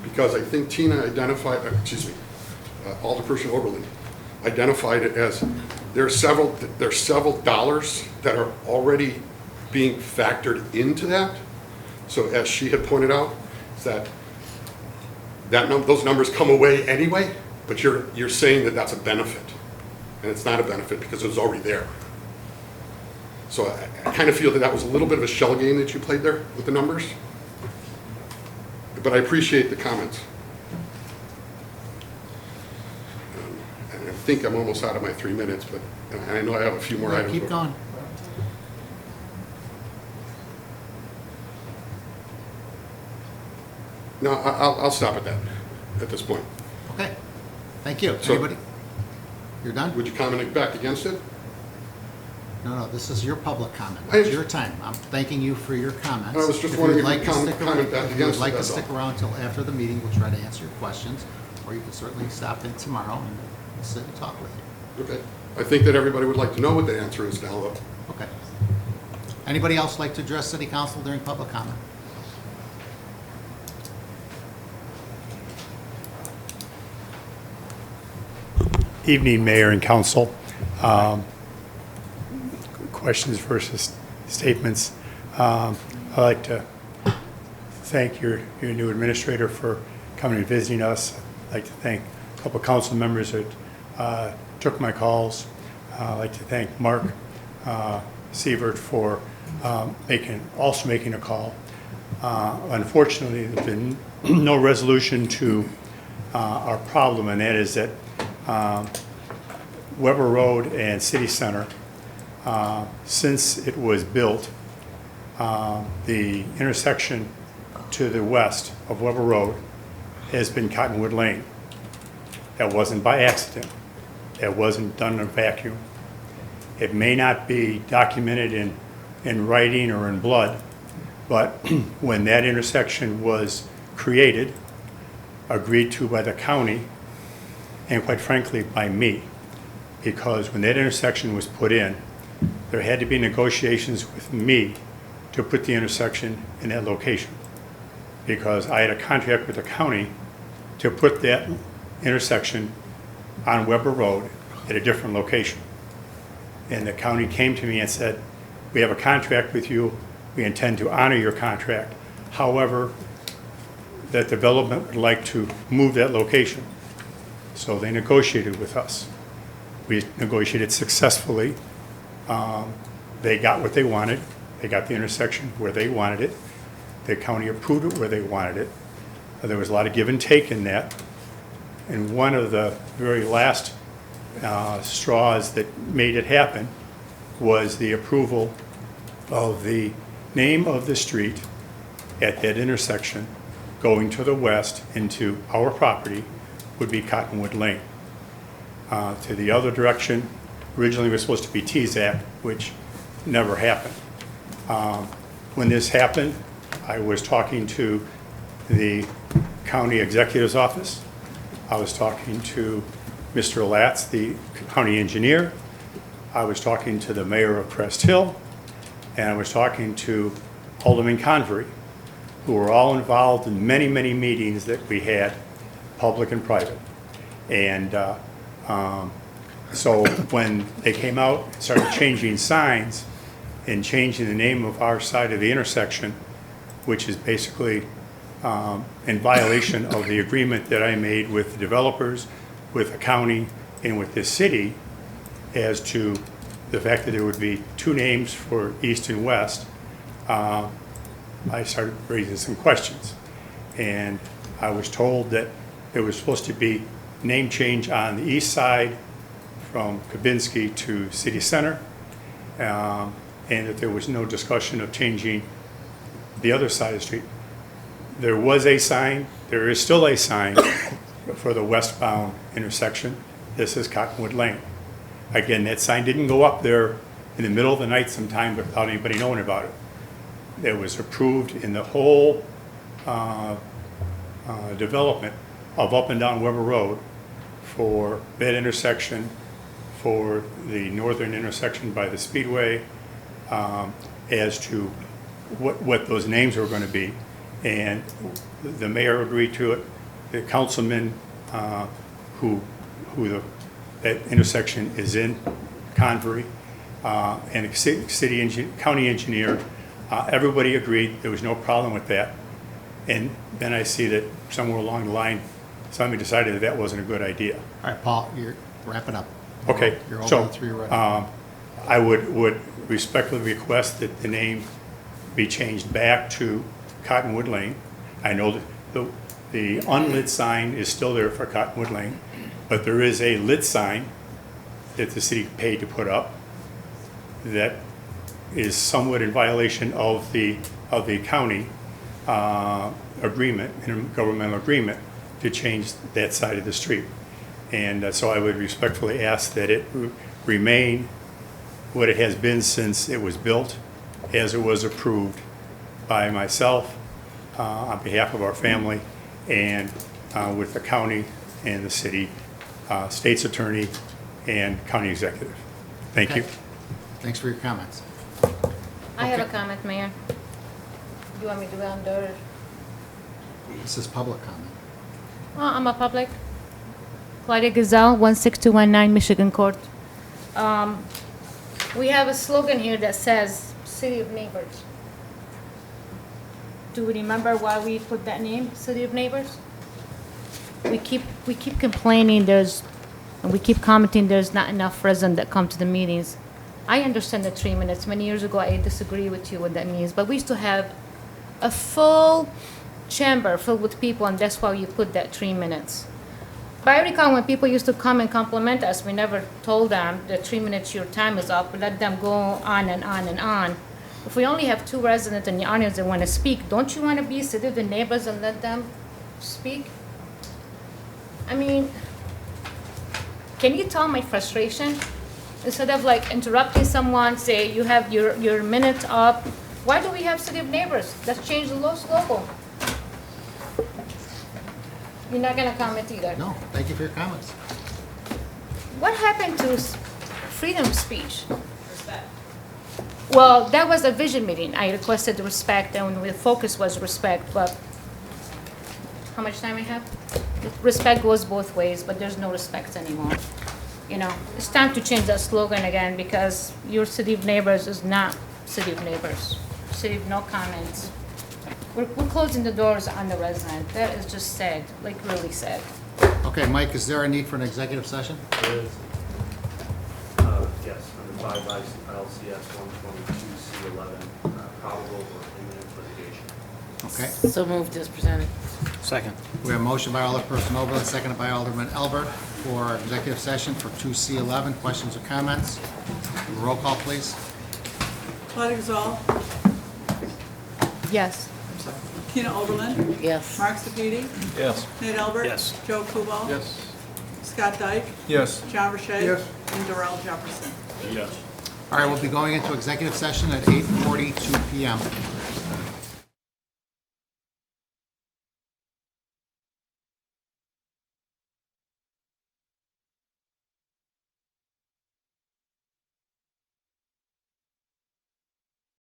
because I think Tina identified, Alderperson Oberlin identified it as there's several dollars that are already being factored into that. So as she had pointed out, is that those numbers come away anyway, but you're saying that that's a benefit, and it's not a benefit because it was already there. So I kind of feel that was a little bit of a shell game that you played there with the numbers. But I appreciate the comments. And I think I'm almost out of my 3 minutes, but and I know I have a few more Yeah, items. keep going. No, I'll stop at that, at this point. Okay, thank you. So- Anybody? You're done? Would you comment back against it? No, this is your public comment. I- It's your time. I'm thanking you for your comments. I was just If wondering you'd if you'd like to comment stick back around- If against you'd it, like to that's all. stick around until after the meeting, we'll try to answer your questions, or you can certainly stop in tomorrow and we'll sit and talk with you. Okay. I think that everybody would like to know what the answer is now, though. Okay. Anybody else like to address City Council during public comment? Evening, Mayor and Council. Questions versus statements. I'd like to thank your new administrator for coming and visiting us. I'd like to thank a couple of council members that took my calls. I'd like to thank Mark Sievert for also making a call. Unfortunately, there's been no resolution to our problem, and that is that Weber Road and City Center, since it was built, the intersection to the west of Weber Road has been Cottonwood Lane. That wasn't by accident. That wasn't done in a vacuum. It may not be documented in writing or in blood, but when that intersection was created, agreed to by the county, and quite frankly, by me, because when that intersection was put in, there had to be negotiations with me to put the intersection in that location, because I had a contract with the county to put that intersection on Weber Road at a different location. And the county came to me and said, we have a contract with you, we intend to honor your contract. However, that development would like to move that location. So they negotiated with us. We negotiated successfully. They got what they wanted. They got the intersection where they wanted it. The county approved it where they wanted it. There was a lot of give and take in that. And one of the very last straws that made it happen was the approval of the name of the street at that intersection going to the west into our property would be Cottonwood Lane. To the other direction, originally was supposed to be T-Zac, which never happened. When this happened, I was talking to the county executive's office. I was talking to Mr. Latz, the county engineer. I was talking to the mayor of Crest Hill, and I was talking to Alderman Convery, who were all involved in many, many meetings that we had, public and private. And so when they came out and started changing signs and changing the name of our side of the intersection, which is basically in violation of the agreement that I made with the developers, with the county, and with this city, as to the fact that there would be two names for east and west, I started raising some questions. And I was told that there was supposed to be name change on the east side from Kabinski to City Center, and that there was no discussion of changing the other side of the street. There was a sign, there is still a sign for the westbound intersection. This is Cottonwood Lane. Again, that sign didn't go up there in the middle of the night sometime without anybody knowing about it. It was approved in the whole development of up and down Weber Road for that intersection, for the northern intersection by the Speedway, as to what those names were going to be. And the mayor agreed to it. The councilman that intersection is in, Convery, and the county engineer, everybody agreed there was no problem with that. And then I see that somewhere along the line, somebody decided that that wasn't a good idea. All right, Paul, you're wrapping up. Okay, You're over so the 3 already. I would respectfully request that the name be changed back to Cottonwood Lane. I know that the unlit sign is still there for Cottonwood Lane, but there is a lit sign that the city paid to put up that is somewhat in violation of the county agreement, intergovernmental agreement, to change that side of the street. And so I would respectfully ask that it remain what it has been since it was built, as it was approved by myself on behalf of our family, and with the county and the city, state's attorney, and county executive. Thank you. Thanks for your comments. I have a comment, Mayor. Do you want me to go on there? This is public comment. I'm a public. Claudia Gazelle, 16219 Michigan Court. We have a slogan here that says City of Neighbors. Do we remember why we put that name, City of Neighbors? We keep complaining and we keep commenting there's not enough residents that come to the meetings. I understand the 3 minutes. Many years ago, I disagree with you what that means, but we used to have a full chamber filled with people, and that's why you put that 3 minutes. But I recall when people used to come and compliment us, we never told them the 3 minutes, your time is up. We let them go on and on and on. If we only have 2 residents in the audience that want to speak, don't you want to be City of the Neighbors and let them speak? I mean, can you tell my frustration? Instead of like interrupting someone, say you have your minute up, why do we have City of Neighbors? Let's change the logo. You're not gonna comment either. No, thank you for your comments. What happened to freedom of speech? Well, that was a vision meeting. I requested respect, and the focus was respect, but how much time I have? Respect goes both ways, but there's no respect anymore. You know, it's time to change that slogan again, because your City of Neighbors is not City of Neighbors. City of no comments. We're closing the doors on the resident. That is just sad, like really sad. Okay, Mike, is there a need for an executive session? There is, yes, under 5 ILCS 122C11, probable or imminent litigation. Okay. So moved as presented. Second. We have a motion by Alderperson Oberlin, seconded by Alderman Elbert for executive session for 2C11. Questions or comments? Roll call, please. Claudia Gazal, Yes. Tina Oberlin, Yes. Mark Sepiti, Yes. Nate Albert. Yes. Joe Kubal. Yes. Scott Dyke, Yes. John Rashay. Yes. And Darrell Jefferson. Yes. All right, we'll be going into executive session at 8:42 PM.